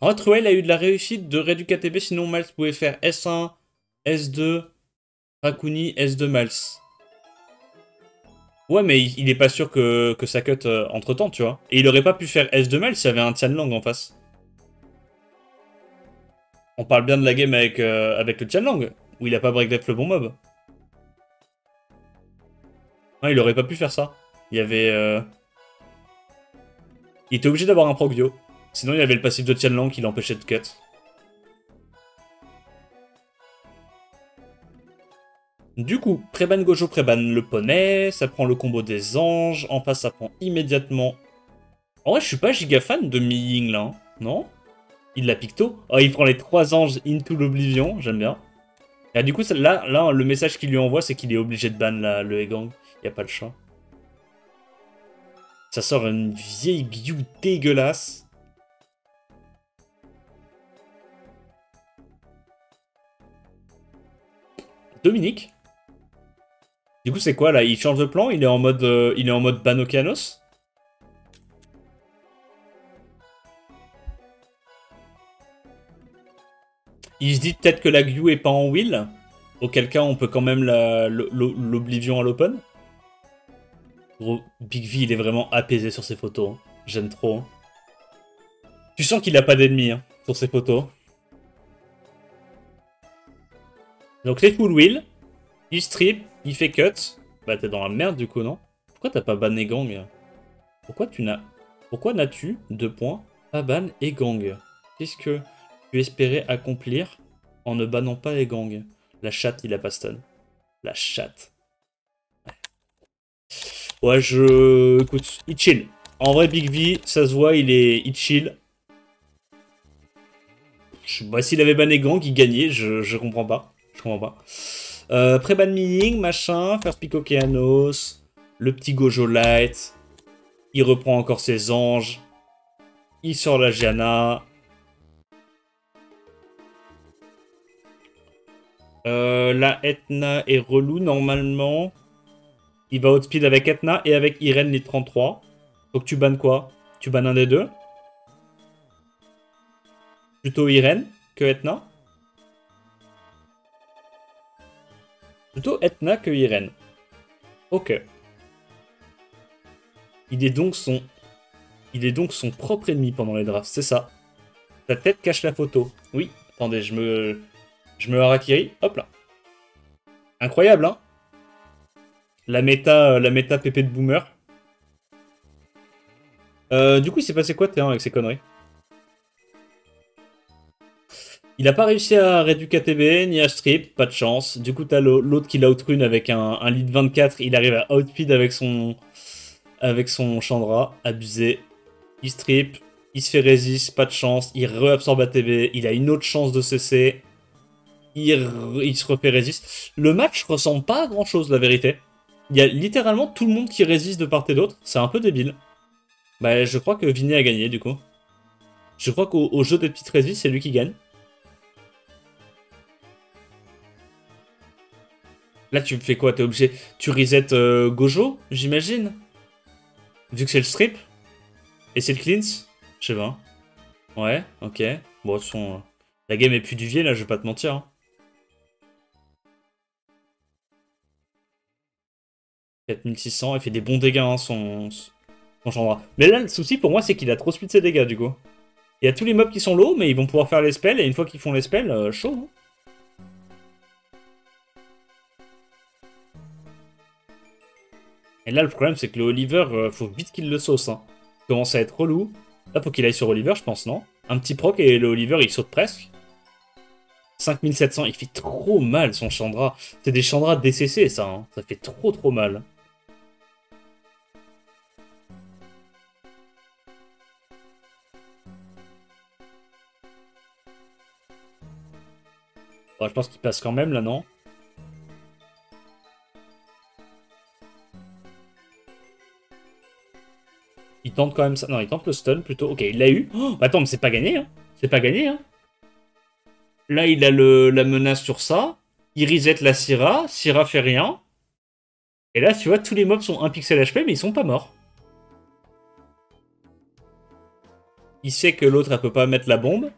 En vrai, Truel a eu de la réussite de Redu KTB, sinon Miles pouvait faire S1, S2, Rakuni, S2 Miles. Ouais, mais il est pas sûr que ça cut entre temps, tu vois. Et il aurait pas pu faire S2 Miles s'il y avait un Tianlang en face. On parle bien de la game avec le Tianlang, où il a pas break le bon mob. Non, il aurait pas pu faire ça. Il y avait... Il était obligé d'avoir un Progyo. Sinon, il avait le passif de Tianlang qui l'empêchait de cut. Du coup, Préban Gojo Préban le poney, ça prend le combo des anges, en face ça prend immédiatement... En vrai, je suis pas giga fan de Mi-Ying là, hein. Non? Il l'a picto. Oh, il prend les 3 anges into l'oblivion, j'aime bien. Et du coup, là, le message qu'il lui envoie, c'est qu'il est obligé de ban le Hegang. Y a pas le choix. Ça sort une vieille Gyu dégueulasse. Dominique. Du coup, c'est quoi là? Il change de plan? Il est en mode ban Okeanos? Il se dit peut-être que la Gyu est pas en will. Auquel cas, on peut quand même l'Oblivion à l'open. Gros, Big V, il est vraiment apaisé sur ses photos. Hein. J'aime trop. Hein. Tu sens qu'il a pas d'ennemis hein, sur ses photos. Donc les full will. Il strip, il fait cut. Bah t'es dans la merde du coup, non? Pourquoi t'as pas ban Egang? Pourquoi n'as-tu, 2 points, pas ban Egang? Qu'est-ce que tu espérais accomplir en ne bannant pas Egang? La chatte, il a pas stun. La chatte. Ouais, écoute, il chill. En vrai, Big V, ça se voit, il chill. Bah, s'il avait banné Gang, il gagnait, je comprends pas. Je comprends pas. Pré-ban Ming, machin, First Pick Okeanos, le petit Gojo Light. Il reprend encore ses anges. Il sort la Gianna. La Etna est relou, normalement. Il va outspeed avec Etna et avec Irene Lit 33. Faut que tu bannes quoi? Tu bannes un des deux? Plutôt Irene que Etna? Plutôt Etna que Irene. Ok. Il est donc son propre ennemi pendant les drafts, c'est ça. Ta tête cache la photo. Oui, attendez, je me harakiri. Hop là. Incroyable, hein? La méta pépé de boomer. Du coup, il s'est passé quoi T1 avec ces conneries? Il a pas réussi à réduire KTB, ni à strip, pas de chance. Du coup, t'as l'autre qui l'outrune avec un lead 24, il arrive à outspeed avec son Chandra, abusé. Il strip, il se fait resist, pas de chance, il reabsorbe ATB, il a une autre chance de CC. Il se refait resist. Le match ressemble pas à grand chose, la vérité. Il y a littéralement tout le monde qui résiste de part et d'autre, c'est un peu débile. Bah, je crois que Vinny a gagné, du coup. Je crois qu'au jeu des petites résist, c'est lui qui gagne. Là, tu me fais quoi? T'es obligé... Tu reset Gojo, j'imagine? Vu que c'est le strip? Et c'est le cleanse? Je sais pas. Ouais, ok. Bon, de toute façon, la game est plus du vieux, là, je vais pas te mentir. Hein. 4600, il fait des bons dégâts, hein, son Chandra. Mais là, le souci pour moi, c'est qu'il a trop speed ses dégâts, du coup. Il y a tous les mobs qui sont low, mais ils vont pouvoir faire les spells, et une fois qu'ils font les spells, chaud. Hein. Et là, le problème, c'est que le Oliver, faut vite qu'il le sauce. Hein. Il commence à être relou. Là, faut qu'il aille sur Oliver, je pense, non? Un petit proc et le Oliver, il saute presque. 5700, il fait trop mal son Chandra. C'est des Chandra DCC ça, hein. Ça fait trop mal. Bon, je pense qu'il passe quand même là, non? Il tente quand même ça. Non, il tente le stun plutôt. Ok, il l'a eu. Oh, attends, mais c'est pas gagné, hein. C'est pas gagné, hein. Là, il a la menace sur ça. Il reset la Syra. Syra fait rien. Et là, tu vois, tous les mobs sont 1 pixel HP, mais ils sont pas morts. Il sait que l'autre, elle peut pas mettre la bombe.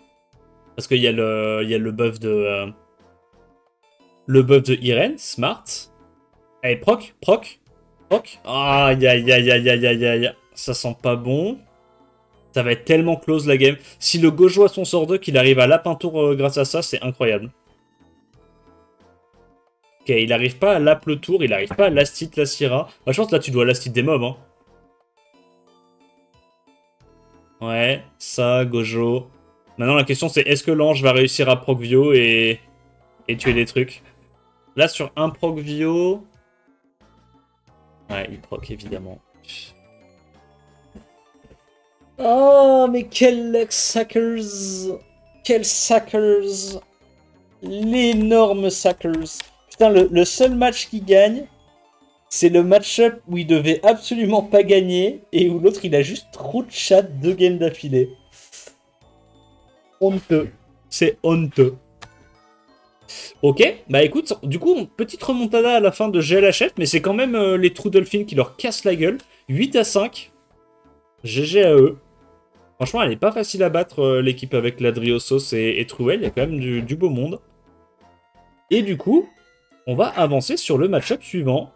Parce qu'il y a le buff de... le buff de Irene, smart. Allez, proc. Aïe, aïe, aïe, aïe, aïe, aïe, aïe. Ça sent pas bon. Ça va être tellement close la game. Si le Gojo a son sort 2, qu'il arrive à lapin tour grâce à ça, c'est incroyable. Ok, il arrive pas à lap le tour, il arrive pas à last hit la Syra. Moi, je pense que là, tu dois last hit des mobs. Hein. Ouais, ça, Gojo. Maintenant, la question, c'est est-ce que l'ange va réussir à proc Vio et tuer des trucs. Là, sur un proc Vio... Ouais, il proc, évidemment. Oh, mais quel suckers! Quels suckers! L'énorme suckers! Putain, le seul match qui gagne, c'est le match-up où il devait absolument pas gagner et où l'autre il a juste trop de chat 2 games d'affilée. Honteux. C'est honteux. Ok, bah écoute, du coup, petite remontada à la fin de GLHF, mais c'est quand même les True Dolphins qui leur cassent la gueule. 8-5. GG à eux. Franchement, elle est pas facile à battre, l'équipe avec Ladriosos et Truel. Il y a quand même du beau monde. Et du coup, on va avancer sur le match-up suivant.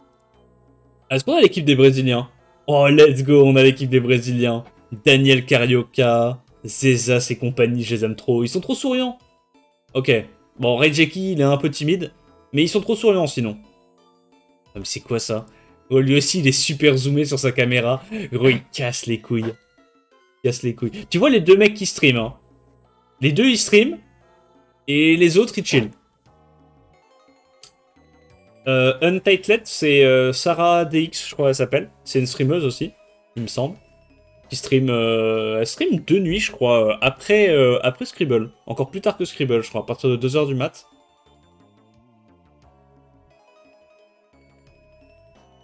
Est-ce qu'on a l'équipe des Brésiliens? Oh, let's go, on a l'équipe des Brésiliens. Daniel Carioca, Zezas et compagnie, je les aime trop. Ils sont trop souriants. Ok. Bon, Reijeki, il est un peu timide. Mais ils sont trop souriants, sinon. Oh, mais c'est quoi, ça? Oh, lui aussi, il est super zoomé sur sa caméra. Gros, il casse les couilles. Casse les couilles. Tu vois les deux mecs qui streament, hein. Les deux, ils streament. Et les autres, ils chill. Untitled, c'est Sarah DX, je crois qu'elle s'appelle. C'est une streameuse aussi, il me semble. Qui stream, elle stream de nuit, je crois, après Scribble. Encore plus tard que Scribble, je crois, à partir de 2h du mat.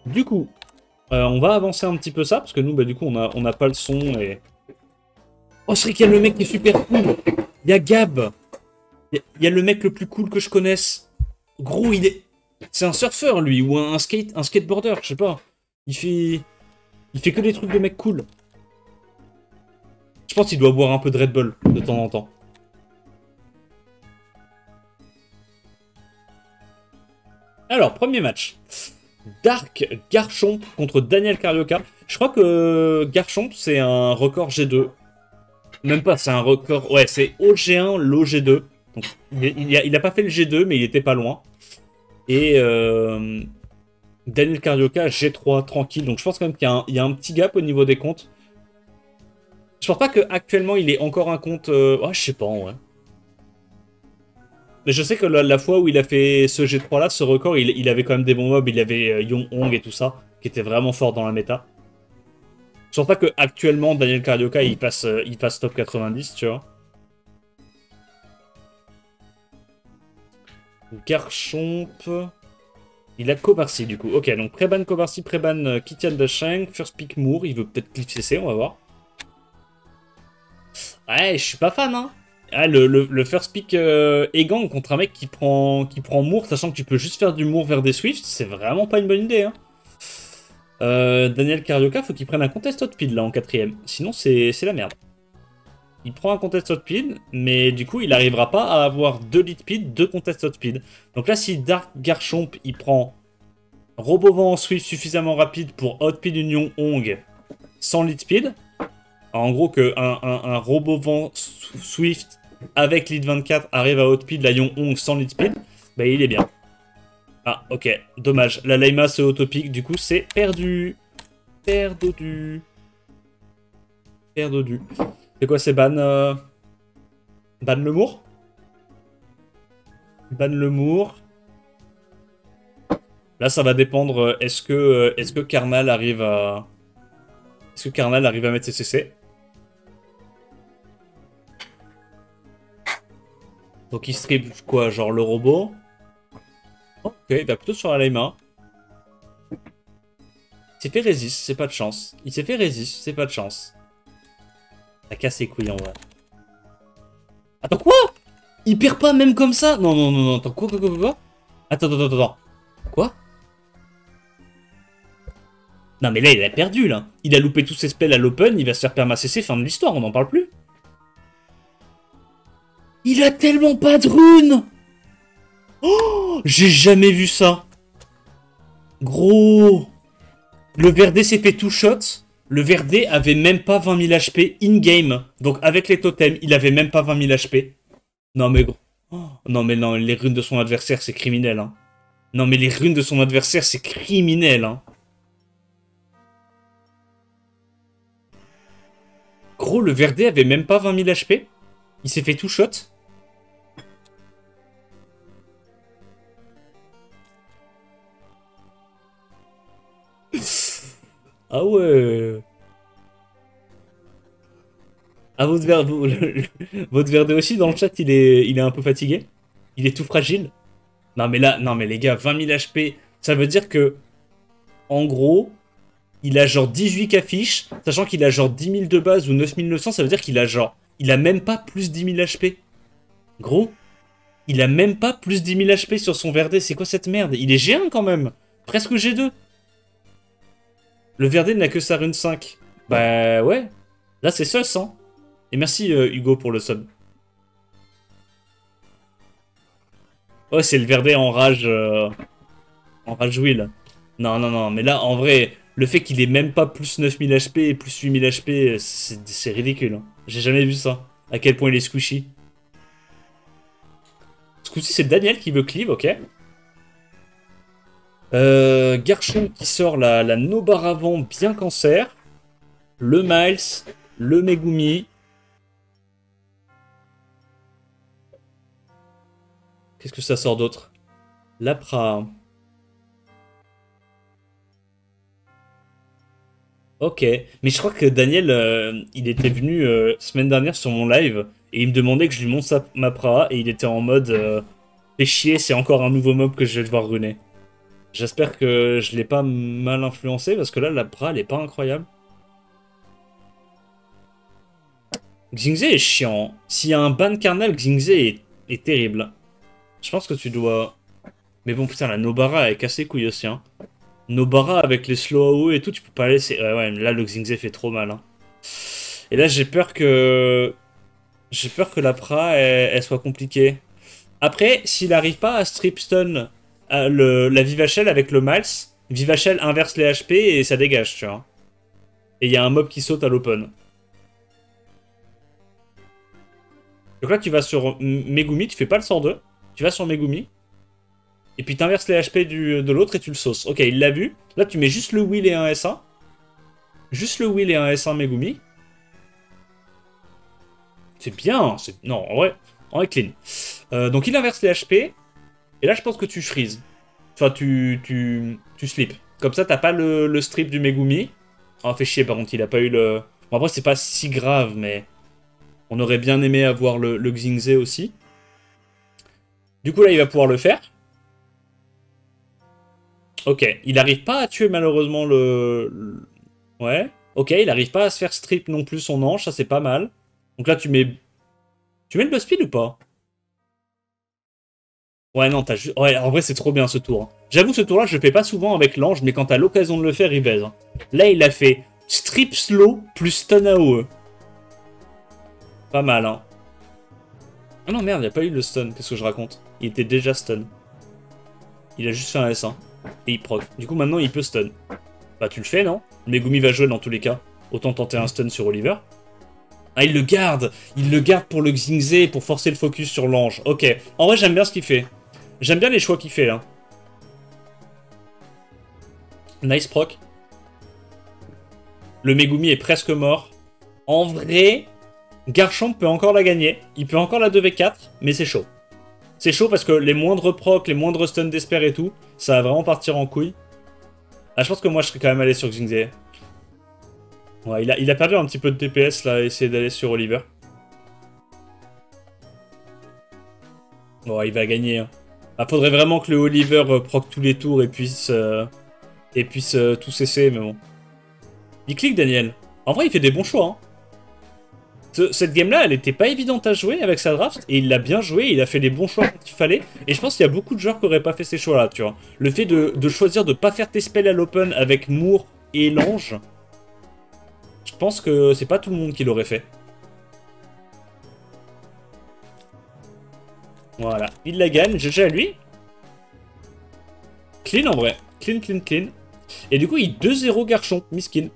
Du coup, on va avancer un petit peu ça, parce que nous, bah, du coup, on n'a pas le son et... Oh, c'est vrai qu'il y a le mec qui est super cool. Il y a Gab. Il y a le mec le plus cool que je connaisse. Gros, il est... C'est un surfeur, lui, ou un skateboarder, je sais pas. Il fait que des trucs de mecs cool. Je pense qu'il doit boire un peu de Red Bull, de temps en temps. Alors, premier match. Dark Garchomp contre Daniel Carioca. Je crois que Garchomp, c'est un record G2. Même pas, c'est un record... Ouais, c'est OG1, low G2. Donc, il a pas fait le G2, mais il était pas loin. Et Daniel Carioca, G3, tranquille. Donc je pense quand même qu'il y a un petit gap au niveau des comptes. Je pense pas qu'actuellement il est encore un compte... Oh, je sais pas, ouais. Mais je sais que la fois où il a fait ce G3 là, ce record, il avait quand même des bons mobs. Il avait Yong Hong et tout ça, qui était vraiment fort dans la méta. Je pense pas qu'actuellement Daniel Carioca il passe top 90, tu vois. Garchomp... Il a Kobarsi du coup. Ok, donc Préban Kobarsi, Préban Kitian Dasheng, First Pick Moore. Il veut peut-être Cliff CC, on va voir. Ouais, je suis pas fan, hein. Ah, le First Pick Egang contre un mec qui prend Moore, sachant que tu peux juste faire du Moore vers des Swift, c'est vraiment pas une bonne idée, hein. Daniel Carioca, faut qu'il prenne un contest hotpid là en 4ème. Sinon, c'est la merde. Il prend un contest hotpid, mais du coup, il n'arrivera pas à avoir 2 leadpid, 2 contest hotpid. Donc là, si Dark Garchomp, il prend Robovent Swift suffisamment rapide pour hotpid Union Hong sans leadspeed, en gros que un Robovent Swift avec lead 24 arrive à hotpid la Yon Hong sans leadspeed, bah il est bien. Ah, ok, dommage. La Laima se autopique, du coup, c'est perdu. Perdu. C'est quoi, c'est ban le Moore? Ban le Moore. Là, ça va dépendre. Est-ce que Karnal arrive à... Est-ce que Karnal arrive à mettre ses CC? Donc il strip quoi? Genre le robot? Ok, il va plutôt sur la Laima. Il s'est fait résiste, c'est pas de chance. Il s'est fait résiste, c'est pas de chance. Ça casse les couilles en vrai. Attends, quoi? Il perd pas même comme ça? Non, non, non, non, attends, quoi? Attends, attends, attends, attends. Quoi? Non, mais là, il a perdu, là. Il a loupé tous ses spells à l'open, il va se faire perma-CC, fin de l'histoire, on n'en parle plus. Il a tellement pas de runes! Oh! J'ai jamais vu ça. Gros! Le Verdé s'est fait two shot. Le Verdé avait même pas 20 000 HP in-game. Donc avec les totems, il avait même pas 20 000 HP. Non mais gros. Oh, non mais non, les runes de son adversaire, c'est criminel. Hein. Non mais les runes de son adversaire, c'est criminel. Hein. Gros, le Verdé avait même pas 20 000 HP. Il s'est fait two shot. Ah ouais. Ah, votre Verdé aussi, dans le chat, il est un peu fatigué. Il est tout fragile. Non, mais là, non, mais les gars, 20 000 HP, ça veut dire que, en gros, il a genre 18 affiches, sachant qu'il a genre 10 000 de base ou 9 900, ça veut dire qu'il a genre, il a même pas plus 10 000 HP. Gros, il a même pas plus 10 000 HP sur son Verdé, c'est quoi cette merde? Il est G1 quand même, presque G2. Le Verdé n'a que sa rune 5. Bah ouais, là c'est sus, hein. Et merci Hugo pour le sub. Ouais, c'est le Verdé en rage will. Non, non, non, mais là, en vrai, le fait qu'il ait même pas plus 9000 HP et plus 8000 HP, c'est ridicule. Hein. J'ai jamais vu ça. À quel point il est squishy. Ce coup-ci, c'est Daniel qui veut cleave, ok. Garchomp qui sort la Nobaravant bien cancer. Le Miles, le Megumi. Qu'est-ce que ça sort d'autre? L'Apra. Ok, mais je crois que Daniel, il était venu semaine dernière sur mon live et il me demandait que je lui montre ma Pra et il était en mode fais chier, c'est encore un nouveau mob que je vais devoir runer. J'espère que je l'ai pas mal influencé parce que là la Pra elle est pas incroyable. Xingze est chiant. S'il y a un ban carnal, Xingze est terrible. Je pense que tu dois... Mais bon putain, la Nobara elle casse les couilles aussi. Hein. Nobara avec les slow AOE et tout, tu peux pas laisser. Ouais, là le Xingze fait trop mal. Hein. Et là j'ai peur que. J'ai peur que la Pra elle soit compliquée. Après, s'il arrive pas à strip stun la Vivachel avec le Miles, Vivachel inverse les HP et ça dégage, tu vois. Et il y a un mob qui saute à l'open. Donc là tu vas sur Megumi, tu fais pas le sort 2. Tu vas sur Megumi. Et puis t'inverses les HP de l'autre et tu le sauces. Ok, il l'a vu. Là, tu mets juste le Will et un S1. Juste le Will et un S1 Megumi. C'est bien. Non, en vrai clean. Donc il inverse les HP. Et là, je pense que tu freezes. Enfin, tu slip. Comme ça, t'as pas le strip du Megumi. Ah, fait chier, par contre, il a pas eu le... Bon, après, c'est pas si grave, mais... On aurait bien aimé avoir le Xingze aussi. Du coup, là, il va pouvoir le faire. Ok, il n'arrive pas à tuer malheureusement Ouais. Ok, il n'arrive pas à se faire strip non plus son ange, ça c'est pas mal. Donc là tu mets... Tu mets le boss speed ou pas? Ouais, non, t'as juste... Ouais, en vrai c'est trop bien ce tour. J'avoue ce tour-là je le fais pas souvent avec l'ange, mais quand t'as l'occasion de le faire, il baise. Là il a fait strip slow plus stun AOE. Pas mal, hein. Ah non, merde, il n'y a pas eu le stun, qu'est-ce que je raconte? Il était déjà stun. Il a juste fait un S1. Et il proc. Du coup maintenant il peut stun. Bah tu le fais, non? Megumi va jouer dans tous les cas. Autant tenter un stun sur Oliver. Ah, il le garde! Il le garde pour le Xingze, pour forcer le focus sur l'ange. Ok. En vrai, j'aime bien ce qu'il fait. J'aime bien les choix qu'il fait, là. Nice proc. Le Megumi est presque mort. En vrai, Garchomp peut encore la gagner. Il peut encore la 2v4, mais c'est chaud. C'est chaud parce que les moindres procs, les moindres stuns d'Esper et tout, ça va vraiment partir en couille. Ah, je pense que moi, je serais quand même allé sur Xingzé. Ouais, il a perdu un petit peu de DPS, là, à essayer d'aller sur Oliver. Bon, il va gagner. Hein. Ah, faudrait vraiment que le Oliver proc tous les tours et puisse tout cesser, mais bon. Il clique, Daniel. En vrai, il fait des bons choix. Hein. Cette game-là, elle était pas évidente à jouer avec sa draft, et il l'a bien joué, il a fait les bons choix quand il fallait, et je pense qu'il y a beaucoup de joueurs qui auraient pas fait ces choix-là, tu vois. Le fait de choisir de pas faire tes spells à l'open avec Moore et l'ange, je pense que c'est pas tout le monde qui l'aurait fait. Voilà, il la gagne, GG à lui. Clean en vrai, clean, clean, clean. Et du coup, il 2-0 Garchon, miskin.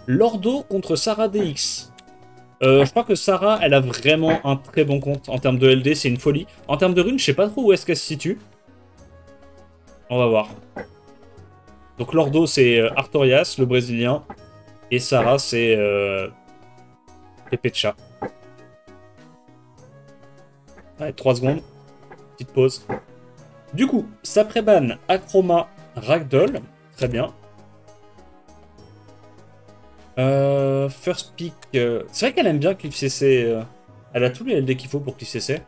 Lordo contre Sarah DX. Je crois que Sarah, elle a vraiment un très bon compte en termes de LD, c'est une folie. En termes de runes, je sais pas trop où est-ce qu'elle se situe. On va voir. Donc Lordo, c'est Artorias, le brésilien. Et Sarah, c'est Pépé de chat. Ouais, 3 secondes. Petite pause. Du coup, Sapreban, Acroma, Ragdoll. Très bien. First pick. C'est vrai qu'elle aime bien Cliff CC. Elle a tous les LD qu'il faut pour Cliff CC.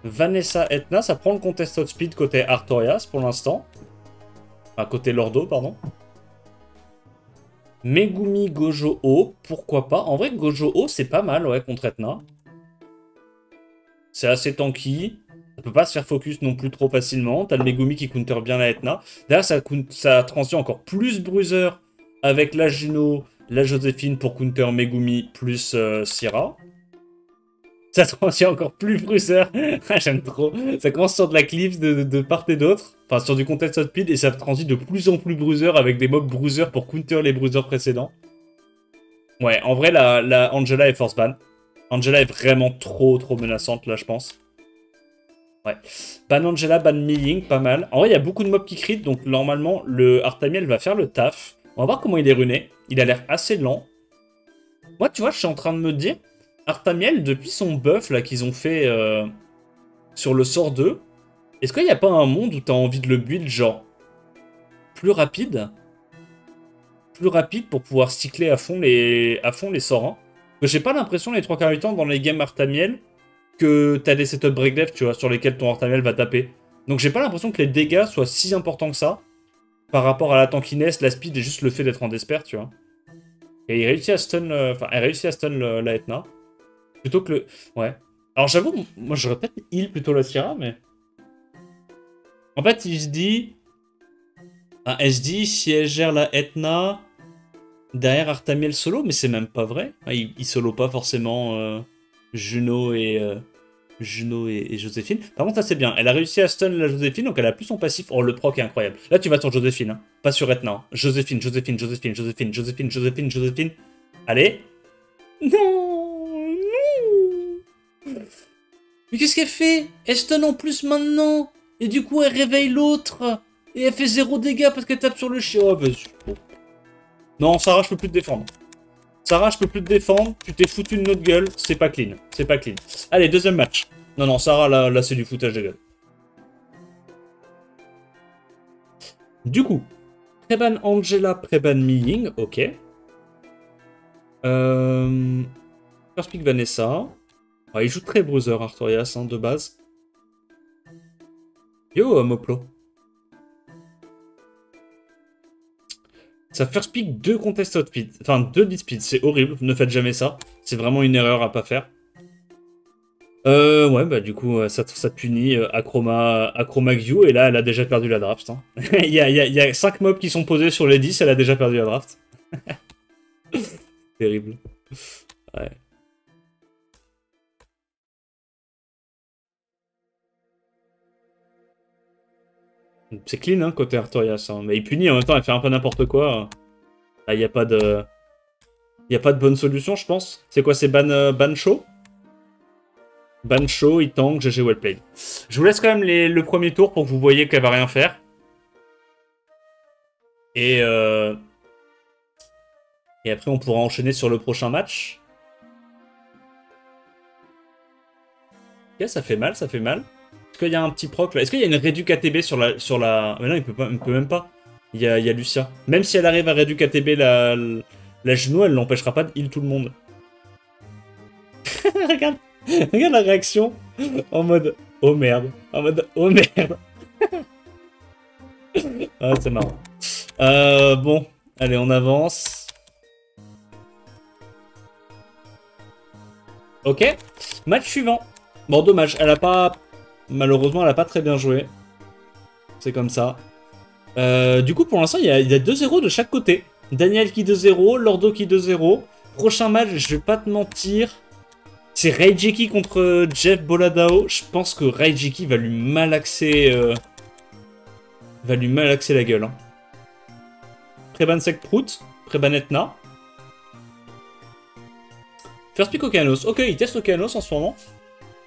Vanessa Etna, ça prend le contest speed côté Artorias pour l'instant. Enfin, côté Lordo, pardon. Megumi Gojo O, pourquoi pas. En vrai, Gojo O, c'est pas mal, ouais, contre Etna. C'est assez tanky. Ça peut pas se faire focus non plus trop facilement. T'as le Megumi qui counter bien la Etna. D'ailleurs, ça transient encore plus Bruiser avec la Juno, la Joséphine pour counter Megumi plus Syrah. Ça transient encore plus Bruiser. J'aime trop. Ça commence sur de la cliff de part et d'autre. Enfin, sur du contest speed et ça transite de plus en plus Bruiser avec des mobs Bruiser pour counter les Bruisers précédents. Ouais, en vrai, la Angela est force ban. Angela est vraiment trop menaçante là, je pense. Ouais. Ban Angela, ban Milling, pas mal. En vrai, il y a beaucoup de mobs qui crit, donc normalement, le Artamiel va faire le taf. On va voir comment il est runé. Il a l'air assez lent. Moi, tu vois, je suis en train de me dire, Artamiel, depuis son buff là qu'ils ont fait sur le sort 2, est-ce qu'il n'y a pas un monde où tu as envie de le build, genre, plus rapide? Plus rapide pour pouvoir cycler à fond les sorts 1. Que j'ai pas l'impression, les 3/4 du temps, dans les games Artamiel, que t'as des setups break dev, tu vois, sur lesquels ton Artamiel va taper. Donc j'ai pas l'impression que les dégâts soient si importants que ça, par rapport à la tankiness, la speed et juste le fait d'être en despair, tu vois. Et il réussit à stun, elle réussit à stun la Etna. Plutôt que le... Ouais. Alors j'avoue, moi j'aurais peut-être heal plutôt la Syrah, mais... En fait, il se dit... elle se dit, si elle gère la Etna, derrière Artamiel solo, mais c'est même pas vrai. Il solo pas forcément Juno et Joséphine. Par contre, ça c'est bien. Elle a réussi à stun la Joséphine, donc elle a plus son passif. Oh, le proc est incroyable. Là, tu vas sur Joséphine, hein. Pas sur Etna. Hein. Joséphine. Allez. Non, non. Mais qu'est-ce qu'elle fait? Elle stun en plus maintenant. Et du coup, elle réveille l'autre. Et elle fait 0 dégâts parce qu'elle tape sur le chien. Oh, vas-y. Non, Sarah, je peux plus te défendre. Sarah, je peux plus te défendre. Tu t'es foutu de notre gueule. C'est pas clean. C'est pas clean. Allez, deuxième match. Non, Sarah, là c'est du foutage de gueule. Du coup, Préban Angela, Préban Miying. Ok. First pick Vanessa. Il joue très bruiser, Artorias, hein, de base. Yo, Moplo. Ça first pick 2 contest speed. Enfin, 2 beat speed. C'est horrible. Ne faites jamais ça. C'est vraiment une erreur à pas faire. Ouais, bah du coup, ça te punit Acroma Gyu, et là, elle a déjà perdu la draft. Hein. il y a 5 mobs qui sont posés sur les 10, elle a déjà perdu la draft. Terrible. Ouais. C'est clean, hein, côté Artorias. Hein. Mais il punit en même temps, elle fait un peu n'importe quoi. Là, il n'y a pas de... Il n'y a pas de bonne solution, je pense. C'est quoi, c'est ban show? Ban show, il tank, GG well played. Je vous laisse quand même le premier tour pour que vous voyez qu'elle va rien faire. Et après, on pourra enchaîner sur le prochain match. Ok, ça fait mal, ça fait mal. Est-ce qu'il y a un petit proc là? Est-ce qu'il y a une réduc ATB sur la... Mais non, il peut même pas. Il y a Lucia. Même si elle arrive à réduc ATB la genou, elle l'empêchera pas de heal tout le monde. regarde, regarde la réaction. En mode, oh merde. En mode, oh merde. Ah, c'est marrant. Bon, allez, on avance. Ok, match suivant. Bon, dommage, elle a pas... Malheureusement, elle a pas très bien joué. C'est comme ça. Du coup, pour l'instant, il y a 2-0 de chaque côté. Daniel qui 2-0, Lordo qui 2-0. Prochain match, je vais pas te mentir. C'est Raijiki contre Jeff Boladao. Je pense que Raijiki va lui malaxer... va lui malaxer la gueule. Hein. Prebansek Prout, Prebanetna. First pick Okeanos. Ok, il teste Okeanos en ce moment.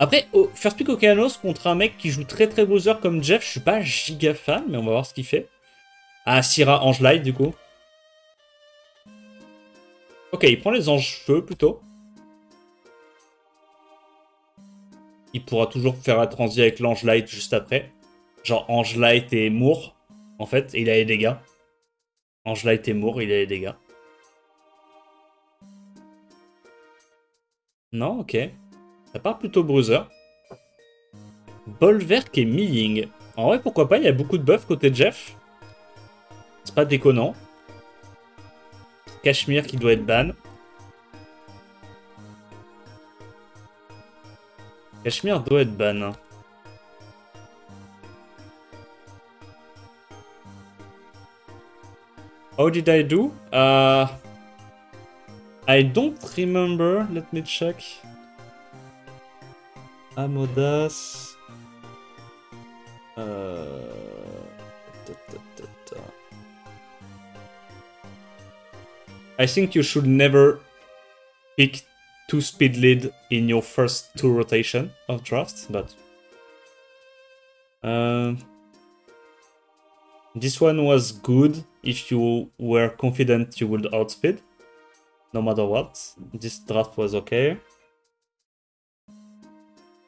Après, First pick Okeanos contre un mec qui joue très boozer comme Jeff, je suis pas giga fan, mais on va voir ce qu'il fait. Ah, Syrah Ange-Light, du coup. Ok, il prend les anges-feu, plutôt. Il pourra toujours faire la transi avec l'Ange-Light juste après. Genre Ange-Light et Moore, en fait, et il a les dégâts. Ange-Light et Moore, il a les dégâts. Non, ok. Ça part plutôt bruiser. Bolverk et Milling. En vrai, pourquoi pas, il y a beaucoup de buffs côté Jeff. C'est pas déconnant. Cashmere qui doit être ban. Cashmere doit être ban. How did I do? I don't remember. Let me check. Amodas. I think you should never pick 2 speed lead in your first 2 rotation of drafts, but this one was good if you were confident you would outspeed, no matter what. This draft was okay.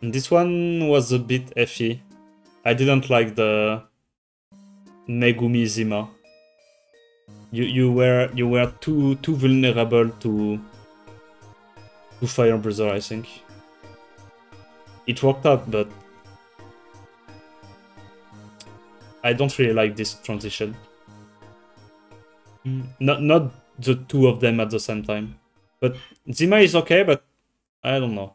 And this one was a bit iffy. I didn't like the Megumi Zima. You were too vulnerable to Fire Bruiser, I think. It worked out, but I don't really like this transition. Not the two of them at the same time. But Zima is okay, but I don't know.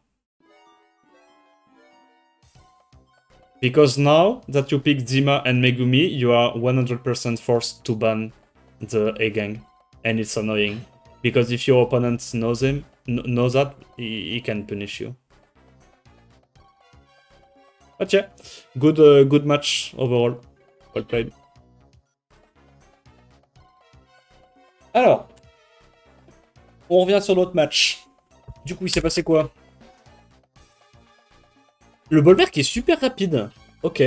Because now that you pick Zima and Megumi, you are 100% forced to ban the A-Gang. And it's annoying. Because if your opponent knows that, he can punish you. But yeah, good match overall. Well played. Alors, on revient sur notre match. Du coup, il s'est passé quoi? Le Bolverk est super rapide. Ok.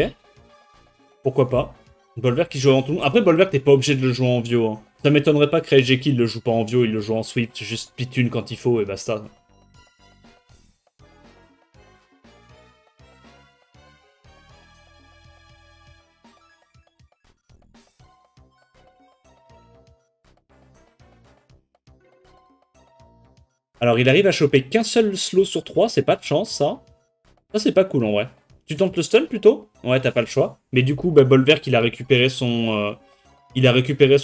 Pourquoi pas. Bolverk qui joue avant tout. Après, Bolverk, t'es pas obligé de le jouer en Vio. Hein. Ça m'étonnerait pas que Raijeki le joue pas en Vio, il le joue en Swift, juste pitune quand il faut et basta. Alors, il arrive à choper qu'un seul slow sur 3, c'est pas de chance, ça. Ça, c'est pas cool, en vrai. Tu tentes le stun, plutôt? Ouais, t'as pas le choix. Mais du coup, bah, Bolverk, il a récupéré son...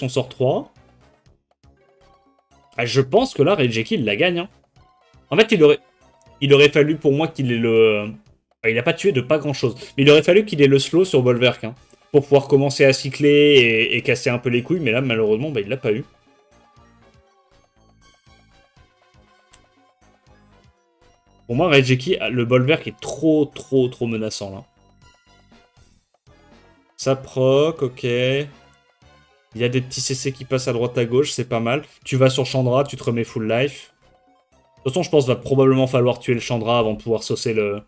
sort 3. Ah, je pense que là, Raijeki, il la gagne. Hein. En fait, il aurait fallu pour moi qu'il ait le... il a pas tué de pas grand-chose. Mais il aurait fallu qu'il ait le slow sur Bolverk. Hein, pour pouvoir commencer à cycler et casser un peu les couilles. Mais là, malheureusement, bah, il l'a pas eu. Pour moi, Raijeki, le Bolverk est trop menaçant, là. Ça proc, ok. Il y a des petits CC qui passent à droite à gauche, c'est pas mal. Tu vas sur Chandra, tu te remets full life. De toute façon, je pense qu'il va probablement falloir tuer le Chandra avant de pouvoir saucer le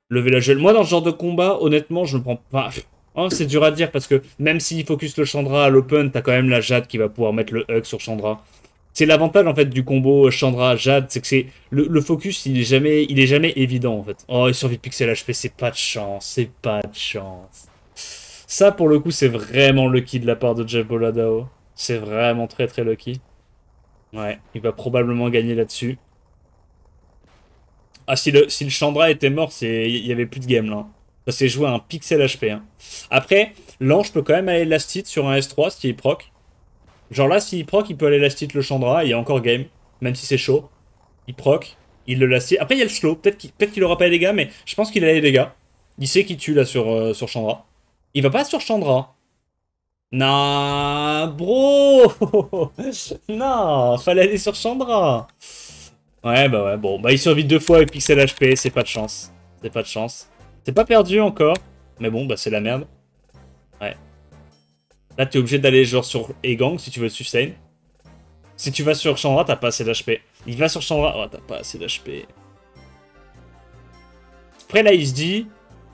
Villagel. Moi, dans ce genre de combat, honnêtement, je me prends pas... Oh, c'est dur à dire, parce que même s'il focus le Chandra à l'open, t'as quand même la Jade qui va pouvoir mettre le hug sur Chandra. C'est l'avantage en fait du combo Chandra Jade, c'est que c'est le focus il est jamais évident en fait. Oh, il survit Pixel HP, c'est pas de chance, c'est pas de chance. Ça pour le coup c'est vraiment lucky de la part de Jeff Boladao. C'est vraiment très très lucky. Ouais, il va probablement gagner là-dessus. Ah, si le Chandra était mort, il y avait plus de game là. Ça s'est joué à un Pixel HP. Hein. Après, l'ange peut quand même aller last hit sur un S3 s'il proc. Genre là, s'il proc, il peut aller last hit le Chandra, et il y a encore game, même si c'est chaud. Il proc, il le last hit. Après, il y a le slow, peut-être qu'il aura pas les dégâts, mais je pense qu'il a les dégâts. Il sait qu'il tue là sur Chandra. Il va pas sur Chandra. Nah, bro. Non, fallait aller sur Chandra. Ouais, bah ouais, bon. Bah il survit 2 fois avec Pixel HP, c'est pas de chance. C'est pas de chance. C'est pas perdu encore. Mais bon, bah c'est la merde. Ouais. Là, t'es obligé d'aller genre sur Egang si tu veux sustain. Si tu vas sur Chandra, t'as pas assez d'HP. Il va sur Chandra, oh, t'as pas assez d'HP. Après, là, il se dit,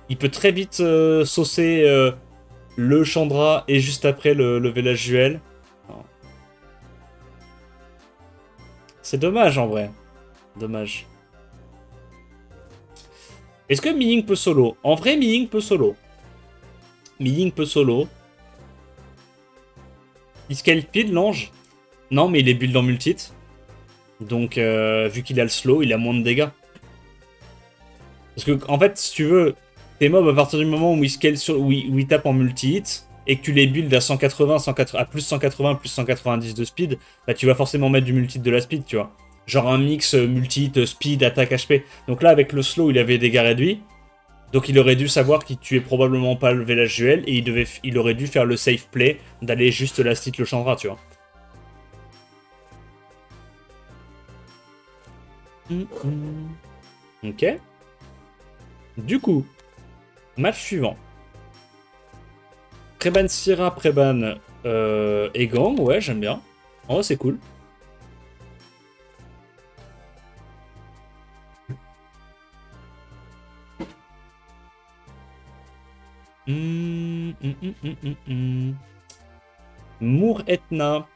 il peut très vite saucer le Chandra et juste après le village Juel. C'est dommage en vrai. Dommage. Est-ce que Miying peut solo? En vrai, Miying peut solo. Miying peut solo. Il scale speed, l'ange? Non, mais il est build en multit. Donc, vu qu'il a le slow, il a moins de dégâts. Parce que, en fait, si tu veux, tes mobs, à partir du moment où ils scale où ils tapent en multi-hit, et que tu les builds à 180, à plus 180, plus 190 de speed, bah tu vas forcément mettre du multi de la speed, tu vois. Genre un mix multi-hit, speed, attaque, HP. Donc là, avec le slow, il avait des dégâts réduits. Donc il aurait dû savoir qu'il tuait probablement pas le village Juel, et il aurait dû faire le safe play d'aller juste last hit le Chandra, tu vois. Ok. Du coup, match suivant. Preban Syrah, Preban Egang, ouais, j'aime bien. Oh, c'est cool. Moore Etna.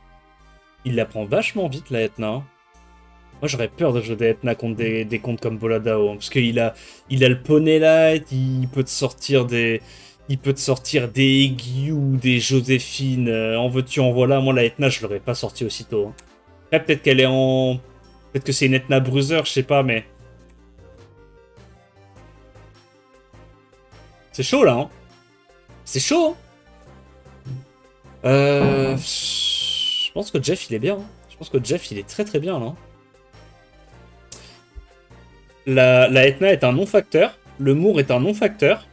Il la prend vachement vite, la Etna. Moi, j'aurais peur de jouer des Etna contre des comptes comme Boladao. Hein, parce qu'il il a le poney light, il peut te sortir des... Il peut te sortir des Aiguilles ou des Joséphine. En veux-tu, en voilà. Moi, la Etna, je l'aurais pas sorti aussitôt. Hein. Après, peut-être qu'elle est en... Peut-être que c'est une Etna Bruiser, je sais pas, mais... C'est chaud, là, hein. C'est chaud, hein. Je pense que Jeff, il est bien. Hein. Je pense que Jeff, il est très très bien, là. La Etna est un non-facteur. Le Moore est un non-facteur.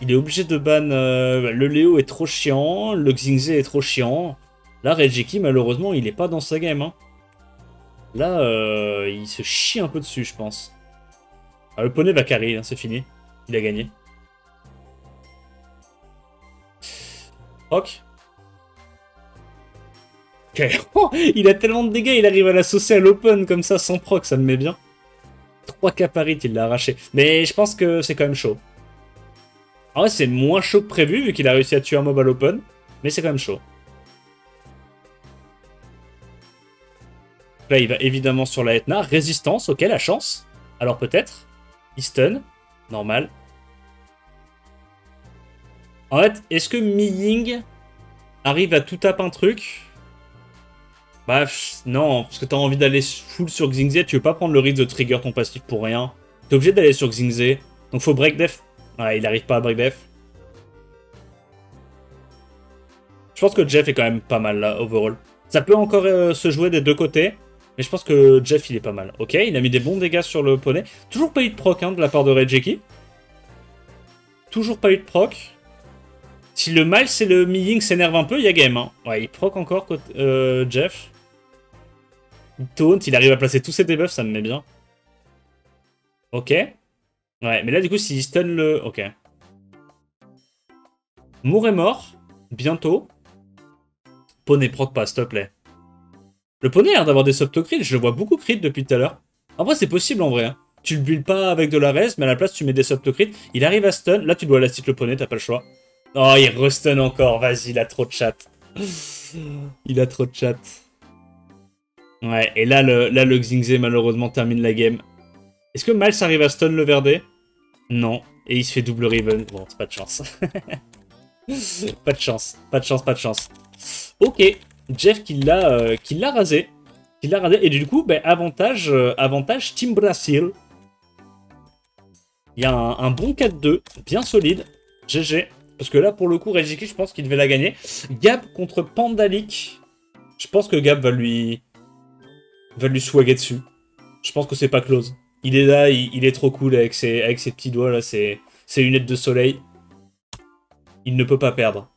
Il est obligé de ban... le Léo est trop chiant. Le Xingze est trop chiant. Là, Regeki, malheureusement, il est pas dans sa game. Hein. Là, il se chie un peu dessus, je pense. Ah, le poney va carry, hein, c'est fini. Il a gagné. Proc. Ok. Oh, il a tellement de dégâts, il arrive à la saucer à l'open comme ça, sans proc, ça me met bien. 3 caparit, il l'a arraché. Mais je pense que c'est quand même chaud. En vrai, c'est moins chaud que prévu, vu qu'il a réussi à tuer un mob à l'open. Mais c'est quand même chaud. Là, il va évidemment sur la Etna. Résistance, ok, la chance. Alors peut-être. Il stun. Normal. En fait, est-ce que Miying arrive à tout taper un truc? Bah, non, parce que t'as envie d'aller full sur Xingze, tu veux pas prendre le risque de trigger ton passif pour rien. T'es obligé d'aller sur Xingze. Donc faut break def. Ouais, il arrive pas à break def. Je pense que Jeff est quand même pas mal là, overall. Ça peut encore se jouer des deux côtés. Mais je pense que Jeff, il est pas mal. Ok, il a mis des bons dégâts sur le poney. Toujours pas eu de proc hein, de la part de Regeki. Toujours pas eu de proc. Si le Miles et le Miying s'énervent un peu, il y a game. Hein. Ouais, il proc encore Jeff. Il taunt, il arrive à placer tous ses debuffs, ça me met bien. Ok. Ouais, mais là, du coup, s'il stun le... Ok. Moore est mort. Bientôt. Poney proc pas, s'il te plaît. Le poney a l'air d'avoir des subto-crits, je le vois beaucoup crit depuis tout à l'heure. En vrai, c'est possible en vrai. Hein. Tu le builds pas avec de la res, mais à la place, tu mets des subto-crits. Il arrive à stun. Là, tu dois last le poney, t'as pas le choix. Oh, il restun encore. Vas-y, il a trop de chat. Il a trop de chat. Ouais, et là, le Xingze, malheureusement, termine la game. Est-ce que Miles arrive à stun le Verdé? Non. Et il se fait double Riven. Bon, c'est pas de chance. Pas de chance. Pas de chance, pas de chance. Ok. Jeff qui l'a rasé. Qui l'a rasé. Et du coup, ben, avantage Team Brazil. Il y a un bon 4-2. Bien solide. GG. Parce que là, pour le coup, Regiki, je pense qu'il devait la gagner. Gab contre Pandalik. Je pense que Gab va lui swagger dessus. Je pense que c'est pas close. Il est là, il est trop cool avec ses petits doigts, là, ses lunettes de soleil. Il ne peut pas perdre.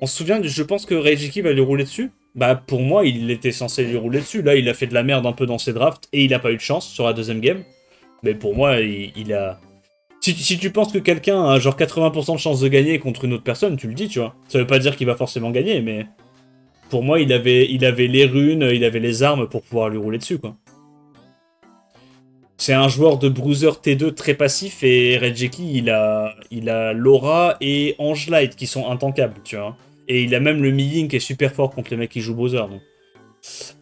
On se souvient, je pense que Reijiki va lui rouler dessus. Bah, pour moi, il était censé lui rouler dessus. Là, il a fait de la merde un peu dans ses drafts et il a pas eu de chance sur la deuxième game. Mais pour moi, il a... Si tu penses que quelqu'un a genre 80% de chance de gagner contre une autre personne, tu le dis, tu vois. Ça veut pas dire qu'il va forcément gagner, mais... Pour moi, il avait les runes, il avait les armes pour pouvoir lui rouler dessus, quoi. C'est un joueur de Bruiser T2 très passif, et Regeki, il a Laura et Angelight qui sont intankables, tu vois. Et il a même le Miying qui est super fort contre les mecs qui jouent Bruiser, donc.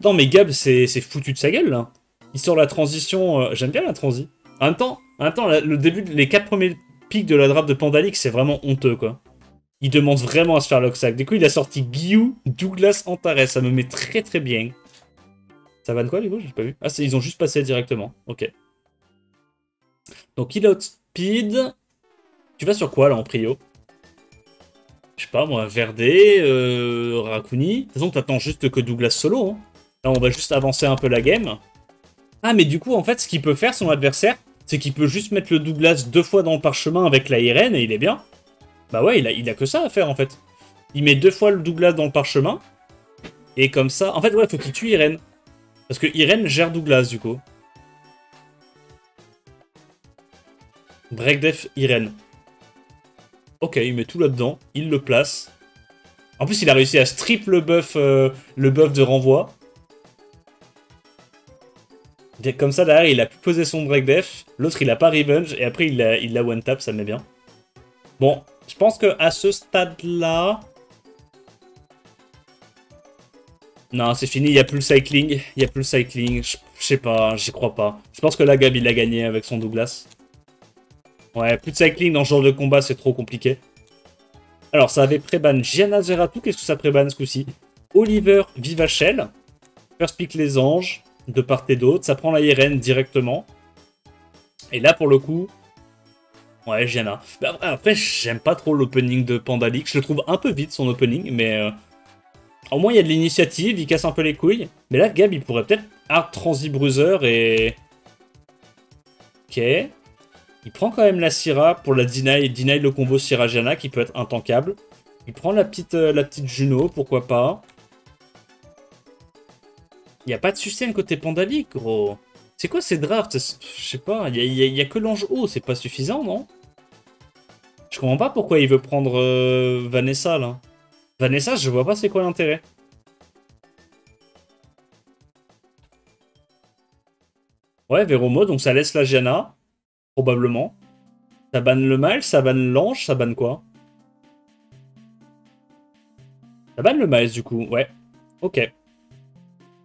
Non, mais Gab, c'est foutu de sa gueule, là. Il sort la transition... J'aime bien la transi. En même temps, le début, les 4 premiers pics de la draft de Pandalix, c'est vraiment honteux, quoi. Il demande vraiment à se faire l'Oxac. Du coup, il a sorti Guillou, Douglas, Antares. Ça me met très très bien. Ça va de quoi, du coup? J'ai pas vu. Ah, ils ont juste passé directement. Ok. Donc, il outspeed. Tu vas sur quoi, là, en prio? Je sais pas, moi, Verdé, Rakuni. De toute façon, t'attends juste que Douglas solo. Hein. Là, on va juste avancer un peu la game. Ah, mais du coup, en fait, ce qu'il peut faire, son adversaire, c'est qu'il peut juste mettre le Douglas 2 fois dans le parchemin avec la Irene et il est bien. Bah ouais, il a que ça à faire, en fait. Il met 2 fois le Douglas dans le parchemin. Et comme ça... En fait, ouais, faut qu'il tue Irene. Parce que Irene gère Douglas, du coup. Breakdef Irene. Ok, il met tout là-dedans. Il le place. En plus, il a réussi à strip le buff de renvoi. Comme ça, derrière, il a pu poser son breakdef. L'autre, il a pas revenge. Et après, il l'a one-tap, ça me met bien. Bon, je pense qu'à ce stade-là... Non, c'est fini, il n'y a plus le cycling. Il n'y a plus le cycling. Je sais pas, j'y crois pas. Je pense que là, Gab, il a gagné avec son Douglas. Ouais, plus de cycling dans ce genre de combat, c'est trop compliqué. Alors, ça avait pré-ban Gianna Zeratou. Qu'est-ce que ça pré-ban ce coup-ci? Oliver Vivachel. First pick les anges, de part et d'autre. Ça prend la Irene directement. Et là, pour le coup... Ouais, Gianna. Bah, après, j'aime pas trop l'opening de Pandalik. Je le trouve un peu vite, son opening, mais... Au moins, il y a de l'initiative, il casse un peu les couilles. Mais là, Gab, il pourrait peut-être hard transi bruiser et... Ok. Il prend quand même la Syra pour la deny le combo Syra-Gianna qui peut être intankable. Il prend la petite Juno, pourquoi pas. Il n'y a pas de sustain côté Pandalik, gros. C'est quoi ces drafts? Je sais pas, il y a que l'ange haut, c'est pas suffisant, non? Je comprends pas pourquoi il veut prendre Vanessa, là. Vanessa, je vois pas c'est quoi l'intérêt. Ouais, Véromo, donc ça laisse la Gianna. Probablement. Ça banne le mal, ça banne l'ange, ça banne quoi? Ça banne le mal, du coup, ouais. Ok.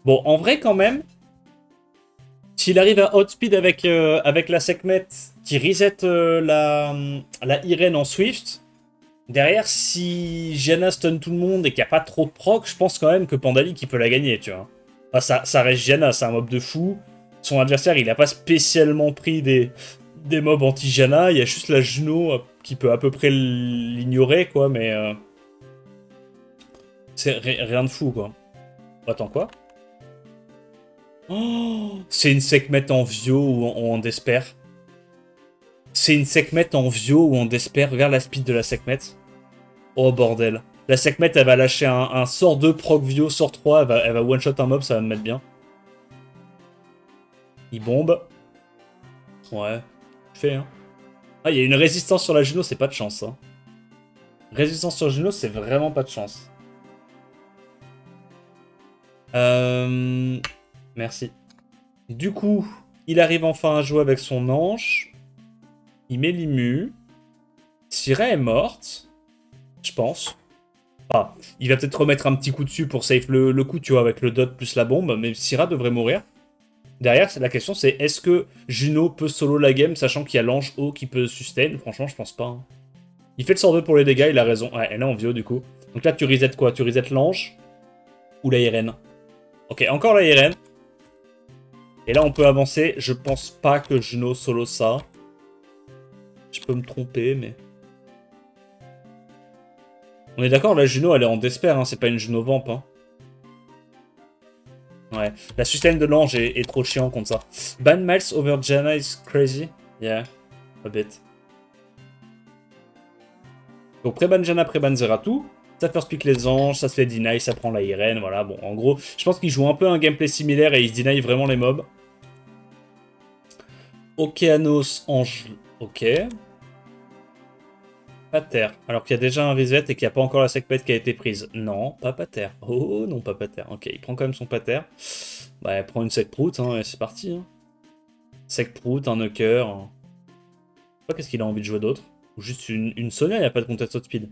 Bon, en vrai, quand même, s'il arrive à outspeed avec la Sekhmet qui reset la Irene en Swift, derrière, si Gianna stun tout le monde et qu'il n'y a pas trop de proc, je pense quand même que Pandalik il peut la gagner, tu vois. Enfin, ça reste Gianna, c'est un mob de fou. Son adversaire, il n'a pas spécialement pris des mobs anti-Gianna. Il y a juste la Juno qui peut à peu près l'ignorer, quoi, mais... c'est rien de fou, quoi. Attends, quoi? Oh, c'est une Sekhmet en Vio ou en Desper. C'est une Sekhmet en Vio ou en Desper. Regarde la speed de la Sekhmet. Oh, bordel. La Sekhmet, elle va lâcher un sort 2 proc Vio, sort 3. Elle va one-shot un mob, ça va me mettre bien. Il bombe. Ouais. Fait, hein. Ah, il y a une résistance sur la Juno, c'est pas de chance, hein. Résistance sur Juno, c'est vraiment pas de chance. Merci. Du coup, il arrive enfin à jouer avec son ange. Il met l'immu. Syra est morte. Je pense. Enfin, il va peut-être remettre un petit coup dessus pour save le coup, tu vois, avec le dot plus la bombe, mais Syrah devrait mourir. Derrière, la question c'est est-ce que Juno peut solo la game, sachant qu'il y a l'ange haut qui peut sustain? Franchement, je pense pas. Hein. Il fait le sort 2 pour les dégâts, il a raison. Ouais, elle est en Vio du coup. Donc là, tu reset quoi? Tu reset l'ange ou la RN? Ok, encore la RN. Et là, on peut avancer. Je pense pas que Juno solo ça. Je peux me tromper, mais... On est d'accord, la Juno, elle est en despair, hein. C'est pas une Juno vamp. Hein. Ouais, la sustain de l'ange est trop chiant contre ça. Ban Miles over Janna is crazy. Yeah, a bit. Donc pré-ban Janna, pré-ban Zeratou. Ça first pick les anges, ça se fait deny, ça prend la Irene, voilà. Bon, en gros, je pense qu'il joue un peu un gameplay similaire et il deny vraiment les mobs. Okeanos, ange... Ok. Pater. Alors qu'il y a déjà un reset et qu'il n'y a pas encore la secpet qui a été prise. Non, pas Pater. Oh non, pas Pater. Ok, il prend quand même son Pater. Bah, il prend une sec-prout, hein, et c'est parti. Hein. Sec-prout, un knocker. Je sais pas qu'est-ce qu'il a envie de jouer d'autre. Ou juste une Sonia, il n'y a pas de contest de speed.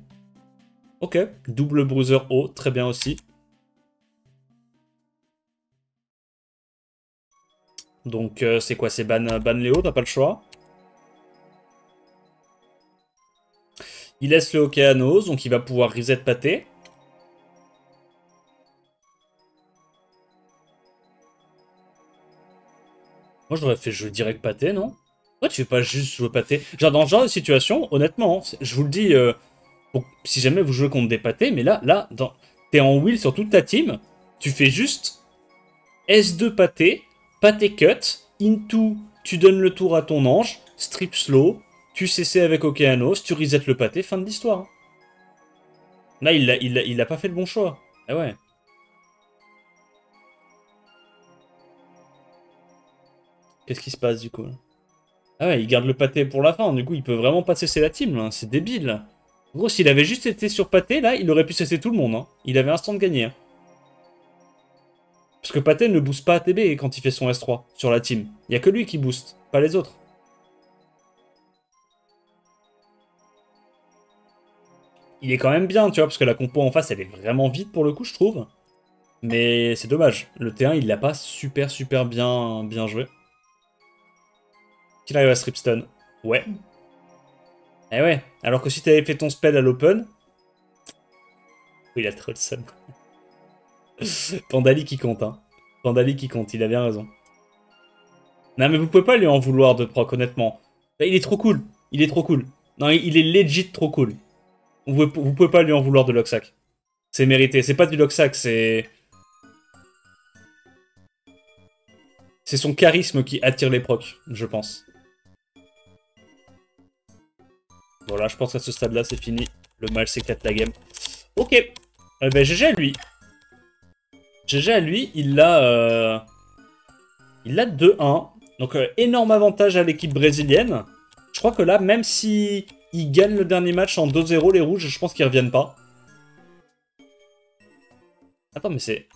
Ok, double bruiser haut, très bien aussi. Donc c'est quoi? C'est ban Léo, t'as pas le choix. Il laisse le Okeanos, donc il va pouvoir reset pâté. Moi j'aurais fait jouer direct pâté, non? Pourquoi tu fais pas juste jouer pâté? Genre dans ce genre de situation, honnêtement, je vous le dis, si jamais vous jouez contre des pâtés, mais là, t'es en wheel sur toute ta team, tu fais juste S2 pâté, pâté cut, into, tu donnes le tour à ton ange, strip slow, tu CC avec Okeanos, tu reset le pâté, fin de l'histoire. Là, il a pas fait le bon choix. Ah ouais. Qu'est-ce qui se passe du coup là? Ah ouais, il garde le pâté pour la fin, du coup il peut vraiment pas cesser la team, là. C'est débile. En gros, s'il avait juste été sur pâté, là, il aurait pu cesser tout le monde. Hein. Il avait instant de gagner. Hein. Parce que Pâté ne booste pas ATB quand il fait son S3 sur la team. Il y a que lui qui booste, pas les autres. Il est quand même bien, tu vois, parce que la compo en face, elle est vraiment vite pour le coup, je trouve. Mais c'est dommage. Le T1, il l'a pas super bien joué. Qu'il arrive à stripstun. Ouais. Eh ouais. Alors que si t'avais fait ton spell à l'open... Oui, il a trop le seum. Pandali qui compte, hein. Pandali qui compte, il a bien raison. Non, mais vous pouvez pas lui en vouloir de proc, honnêtement. Il est trop cool. Il est trop cool. Non, il est legit trop cool. Vous pouvez pas lui en vouloir de Loxac. C'est mérité. C'est pas du Loxac, c'est... C'est son charisme qui attire les procs, je pense. Voilà, je pense qu'à ce stade-là, c'est fini. Le mal s'éclate la game. Ok. Ben, GG à lui. GG à lui, il l'a... Il l'a 2-1. Donc, énorme avantage à l'équipe brésilienne. Je crois que là, même si il gagne le dernier match en 2-0, les rouges, je pense qu'ils reviennent pas. Attends, mais c'est...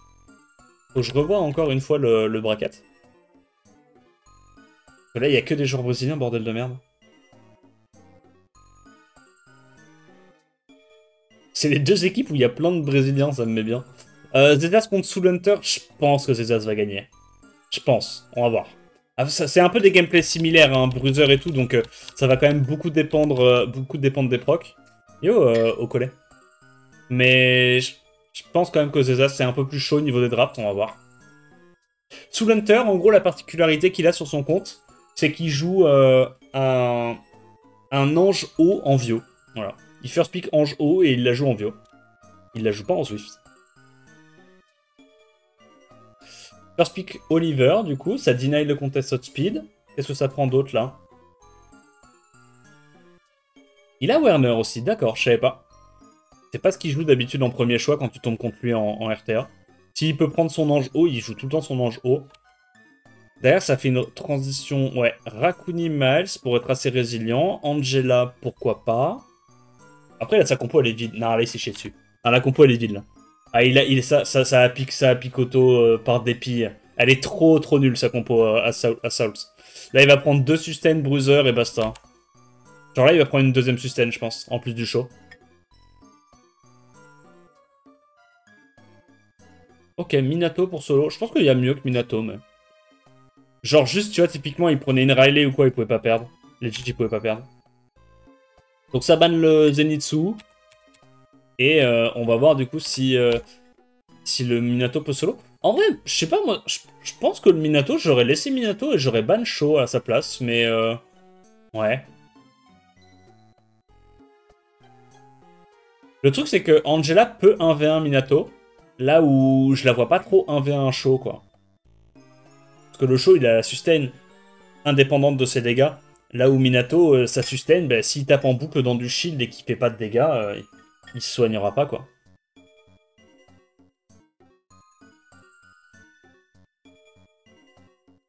Faut que je revoie encore une fois le bracket. Là, il y a que des joueurs brésiliens, bordel de merde. C'est les deux équipes où il y a plein de brésiliens, ça me met bien. Zezas contre Soul Hunter, je pense que Zezas va gagner. Je pense, on va voir. Ah, c'est un peu des gameplays similaires, hein, Bruiser et tout, donc ça va quand même beaucoup dépendre des procs. Yo, au collet. Mais je pense quand même que Zezas c'est un peu plus chaud au niveau des drafts, on va voir. Soul Hunter, en gros, la particularité qu'il a sur son compte, c'est qu'il joue un ange haut en Vio. Voilà. Il first pick ange haut et il la joue en Vio. Il la joue pas en Swift. First pick Oliver, du coup, ça deny le contest outspeed. Qu'est-ce que ça prend d'autre là? Il a Werner aussi, d'accord, je savais pas. C'est pas ce qu'il joue d'habitude en premier choix quand tu tombes contre lui en RTA. S'il peut prendre son ange haut, il joue tout le temps son ange haut. D'ailleurs, ça fait une transition, ouais, Rakuni Miles pour être assez résilient. Angela, pourquoi pas. Après, là, sa compo, elle est vide. Non, là, il s'est chié dessus. Ah, la compo, elle est vide, là. Ah, ça a pique auto par dépit. Elle est trop nulle, sa compo Assault. Là, il va prendre 2 sustain, bruiser et basta. Genre là, il va prendre une deuxième sustain, je pense, en plus du show. Ok, Minato pour solo. Je pense qu'il y a mieux que Minato, mais... Genre juste, tu vois, typiquement, il prenait une Riley ou quoi, il pouvait pas perdre. Legit, il pouvait pas perdre. Donc ça banne le Zenitsu. Et on va voir du coup si, si le Minato peut solo. En vrai, je sais pas, moi, je pense que le Minato, j'aurais laissé Minato et j'aurais ban Sho à sa place, mais ouais. Le truc, c'est que Angela peut 1v1 Minato, là où je la vois pas trop 1v1 Sho, quoi. Parce que le Sho, il a la sustain indépendante de ses dégâts, là où Minato, sa sustain, bah, s'il tape en boucle dans du shield et qu'il fait pas de dégâts, il se soignera pas, quoi.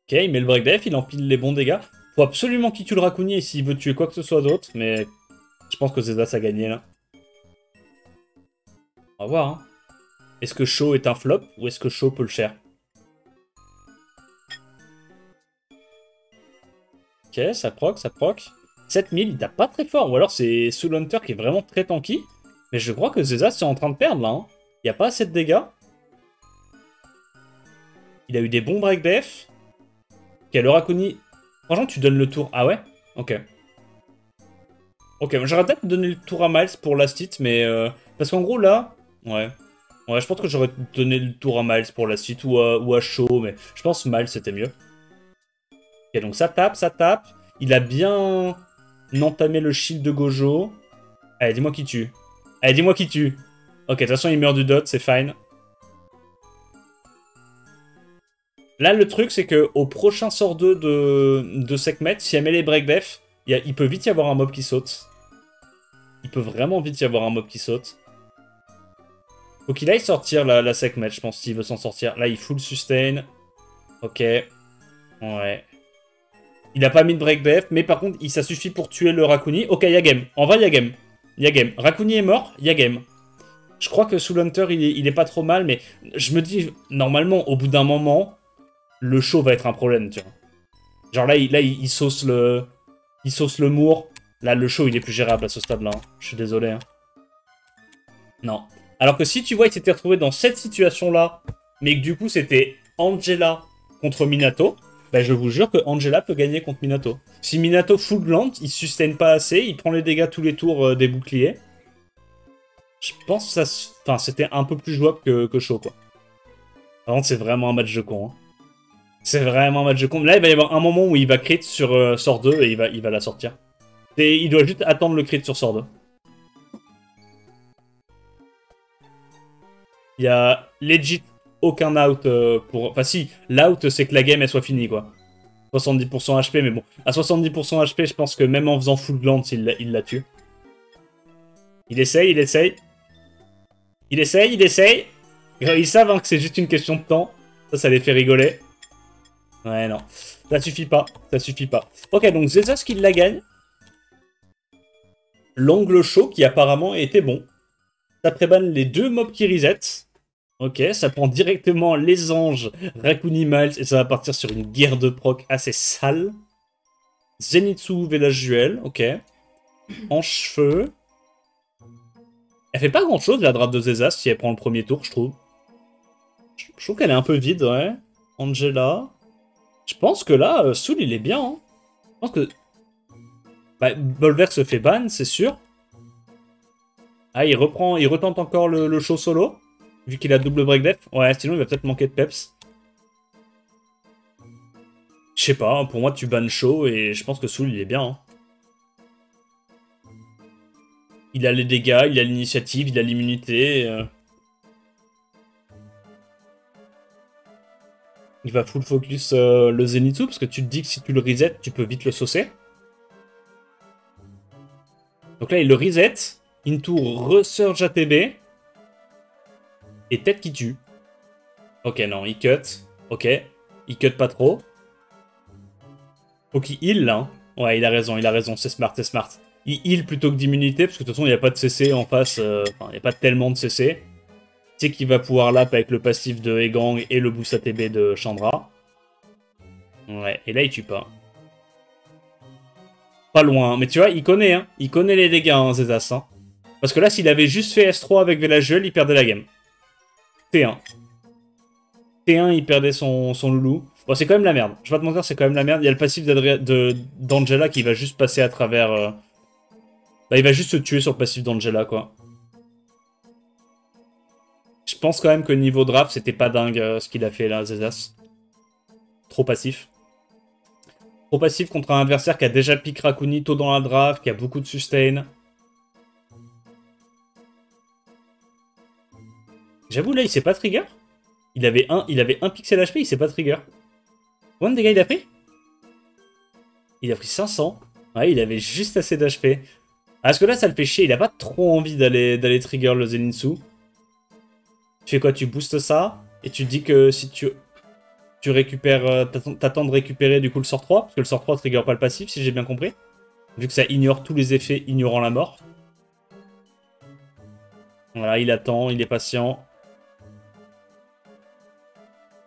Ok, il met le break def, il empile les bons dégâts. Faut absolument qu'il tue le Rakuni s'il veut tuer quoi que ce soit d'autre, mais je pense que Zeda a gagné là. On va voir. Hein. Est-ce que Sho est un flop ou est-ce que Sho peut le faire? Ok, ça proc, ça proc. 7000, il tape pas très fort, ou alors c'est Soul Hunter qui est vraiment très tanky. Mais je crois que Zeda est en train de perdre là. Hein. Il n'y a pas assez de dégâts. Il a eu des bons break def. Ok, le Rakuni. Franchement, tu donnes le tour. Ah ouais? Ok. Ok, j'aurais peut-être donné le tour à Miles pour last hit, mais... parce qu'en gros, là... Ouais. Ouais, je pense que j'aurais donné le tour à Miles pour last hit ou à Sho, mais je pense que Miles, c'était mieux. Ok, donc ça tape, ça tape. Il a bien entamé le shield de Gojo. Allez, dis-moi qui tue. Allez, dis-moi qui tue. Ok, de toute façon, il meurt du dot, c'est fine. Là, le truc, c'est que au prochain sort 2 de Sekhmet, si elle met les break def, il peut vite y avoir un mob qui saute. Il peut vraiment vite y avoir un mob qui saute. Faut qu'il aille sortir la Sekhmet, je pense, s'il veut s'en sortir. Là, il full sustain. Ok. Ouais. Il a pas mis de break def, mais par contre, ça suffit pour tuer le Rakuni. Ok, y'a game. En vrai, y'a game. Y'a game. Rakuni est mort, y'a game. Je crois que Soul Hunter, il est pas trop mal, mais je me dis, normalement, au bout d'un moment, le show va être un problème, tu vois. Genre là, il sauce le... Il sauce le Moore. Là, le show, il est plus gérable à ce stade-là. Hein. Je suis désolé. Hein. Non. Alors que si tu vois, il s'était retrouvé dans cette situation-là, mais que du coup, c'était Angela contre Minato, bah, je vous jure que Angela peut gagner contre Minato. Si Minato full gland, il sustain pas assez, il prend les dégâts tous les tours des boucliers. Je pense que ça... Enfin, c'était un peu plus jouable que Sho, quoi. Par contre, c'est vraiment un match de con. Hein. C'est vraiment un match de con. Là, il va y avoir un moment où il va crit sur sort 2 et il va la sortir. Et il doit juste attendre le crit sur sort 2. Il y a legit aucun out pour... Enfin si, l'out c'est que la game elle soit finie quoi. 70% HP, mais bon. À 70% HP, je pense que même en faisant full glance, il la tue. Il essaye, il essaye. Il essaye, il essaye. Ils savent hein, que c'est juste une question de temps. Ça les fait rigoler. Ouais, non. Ça suffit pas. Ça suffit pas. Ok, donc Zezas qui la gagne. L'angle chaud qui apparemment était bon. Ça prébanne les deux mobs qui reset. Ok, ça prend directement les anges, Rakuni Miles, et ça va partir sur une guerre de proc assez sale. Zenitsu Village ok. En cheveux. Elle fait pas grand chose la drape de Zezas si elle prend le premier tour, je trouve. Je trouve qu'elle est un peu vide, ouais. Angela. Je pense que là, Soul il est bien. Hein. Je pense que. Bah, Bolver se fait ban, c'est sûr. Ah, il retente encore le show solo. Vu qu'il a double break def. Ouais, sinon il va peut-être manquer de peps. Je sais pas, pour moi tu bannes Sho et je pense que Soul il est bien. Hein. Il a les dégâts, il a l'initiative, il a l'immunité. Il va full focus le Zenitsu parce que tu te dis que si tu le reset, tu peux vite le saucer. Donc là il le reset, into resurge ATB. Et tête qui tue. Ok, non, il cut. Ok, il cut pas trop. Faut qu'il heal là. Hein. Ouais, il a raison, c'est smart, c'est smart. Il heal plutôt que d'immunité, parce que de toute façon, il n'y a pas de CC en face. Enfin, il n'y a pas tellement de CC. Tu sais qu'il va pouvoir lap avec le passif de Egang et le boost ATB de Chandra. Ouais, et là, il tue pas. Pas loin, mais tu vois, il connaît, hein. Il connaît les dégâts, hein, Zezas. Hein. Parce que là, s'il avait juste fait S3 avec Velajuel, il perdait la game. T1. T1, il perdait son loulou. Bon, c'est quand même la merde. Je vais pas te mentir, c'est quand même la merde. Il y a le passif d'Angela qui va juste passer à travers... Bah, il va juste se tuer sur le passif d'Angela, quoi. Je pense quand même que niveau draft, c'était pas dingue ce qu'il a fait là, Zezas. Trop passif. Trop passif contre un adversaire qui a déjà pick Raccoon tôt dans la draft, qui a beaucoup de sustain. J'avoue, là, il s'est pas trigger. Il avait un pixel HP, il s'est pas trigger. Combien de dégâts il a pris? Il a pris 500. Ouais, il avait juste assez d'HP. Parce que là, ça le fait chier. Il a pas trop envie d'aller trigger le Zenitsu. Tu fais quoi? Tu boostes ça. Et tu te dis que si tu récupères... T'attends de récupérer du coup le sort 3. Parce que le sort 3 trigger pas le passif, si j'ai bien compris. Vu que ça ignore tous les effets ignorant la mort. Voilà, il attend, il est patient.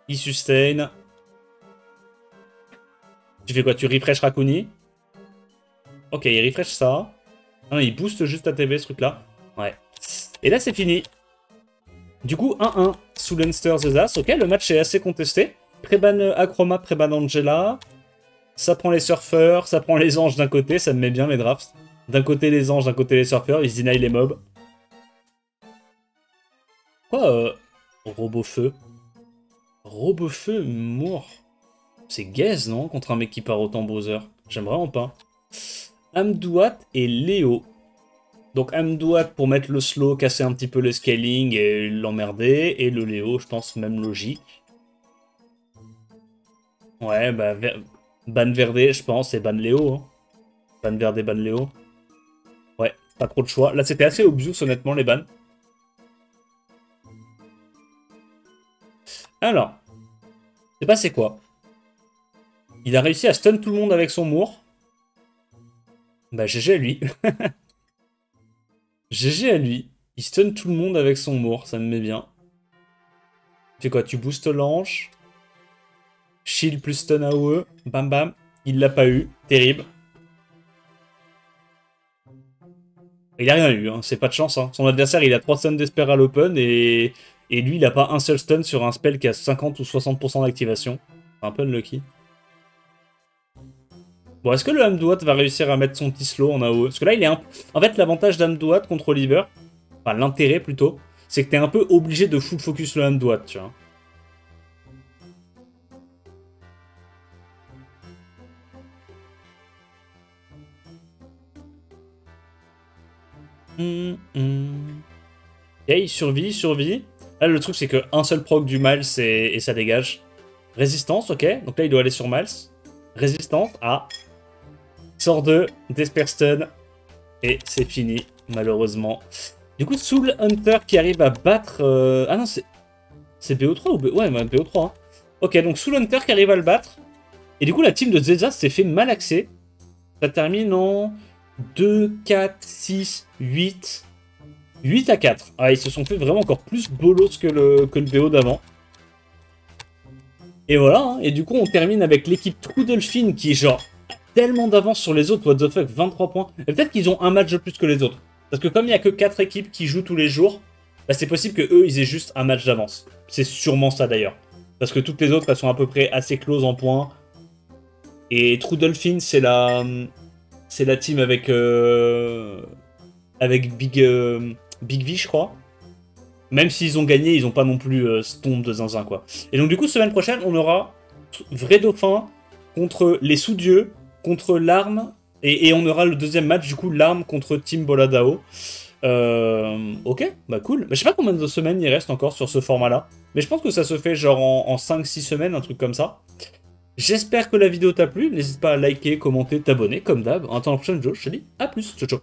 Il sustain. Tu fais quoi? Tu refresh Raccoon. Ok, il refresh ça. Non, il booste juste ta TV, ce truc-là. Ouais. Et là, c'est fini. Du coup, 1-1 sous Leinster Zezas. Ok, le match est assez contesté. Préban Acroma, Préban Angela. Ça prend les surfeurs, ça prend les anges d'un côté. Ça me met bien les drafts. D'un côté les anges, d'un côté les surfeurs. Ils deny les mobs. Quoi, Robofeu? Robofeu, Moore. C'est gaze, non? Contre un mec qui part autant Bowser. J'aime vraiment pas. Amdouat et Léo. Donc Amdouat pour mettre le slow, casser un petit peu le scaling et l'emmerder. Et le Léo, je pense, même logique. Ouais, bah, ban Verde, je pense, et ban Léo. Hein. Ban Verde, ban Léo. Ouais, pas trop de choix. Là, c'était assez obvious, honnêtement, les bans. Alors, je sais pas c'est quoi. Il a réussi à stun tout le monde avec son Moore. Bah, GG à lui. GG à lui. Il stun tout le monde avec son Moore, ça me met bien. Tu fais quoi? Tu boostes l'ange. Shield plus stun AOE. Bam bam. Il l'a pas eu. Terrible. Il a rien eu, hein. C'est pas de chance. Hein. Son adversaire, il a 3 stuns d'Esper à l'open et lui, il a pas un seul stun sur un spell qui a 50 ou 60% d'activation. C'est un peu unlucky. Bon, est-ce que le Amdouat va réussir à mettre son petit slow en AOE? Parce que là, il est un... En fait, l'avantage d'Amdouat contre Oliver, enfin l'intérêt plutôt, c'est que t'es un peu obligé de full focus le Amdouat, tu vois. Ok, il survit. Là, le truc, c'est qu'un seul proc du Miles et ça dégage. Résistance, ok. Donc là, il doit aller sur Miles. Résistance, ah. Sort 2, Despair Stun. Et c'est fini, malheureusement. Du coup, Soul Hunter qui arrive à battre... Ah non, c'est BO3 ou Ouais, bah, BO3. Hein. Ok, donc Soul Hunter qui arrive à le battre. Et du coup, la team de Zezas s'est fait malaxer. Ça termine en 2, 4, 6, 8... 8 à 4. Ah, ils se sont fait vraiment encore plus bolos que le BO d'avant. Et voilà, hein. Et du coup, on termine avec l'équipe True Dolphin qui est genre tellement d'avance sur les autres. What the fuck, 23 points. Et peut-être qu'ils ont un match de plus que les autres. Parce que comme il n'y a que 4 équipes qui jouent tous les jours, bah c'est possible que eux ils aient juste un match d'avance. C'est sûrement ça d'ailleurs. Parce que toutes les autres, elles sont à peu près assez closes en points. Et True Dolphin, c'est la team avec Big V, je crois. Même s'ils ont gagné, ils n'ont pas non plus Stomp de zinzin, quoi. Et donc, du coup, semaine prochaine, on aura Vrai Dauphin contre les Sous-Dieux, contre l'Arme, et on aura le deuxième match, du coup, l'Arme contre Team Boladao. Ok, bah cool. Je sais pas combien de semaines il reste encore sur ce format-là, mais je pense que ça se fait genre en 5-6 semaines, un truc comme ça. J'espère que la vidéo t'a plu. N'hésite pas à liker, commenter, t'abonner, comme d'hab. Attends la prochaine vidéo, je te dis à plus. Ciao, ciao.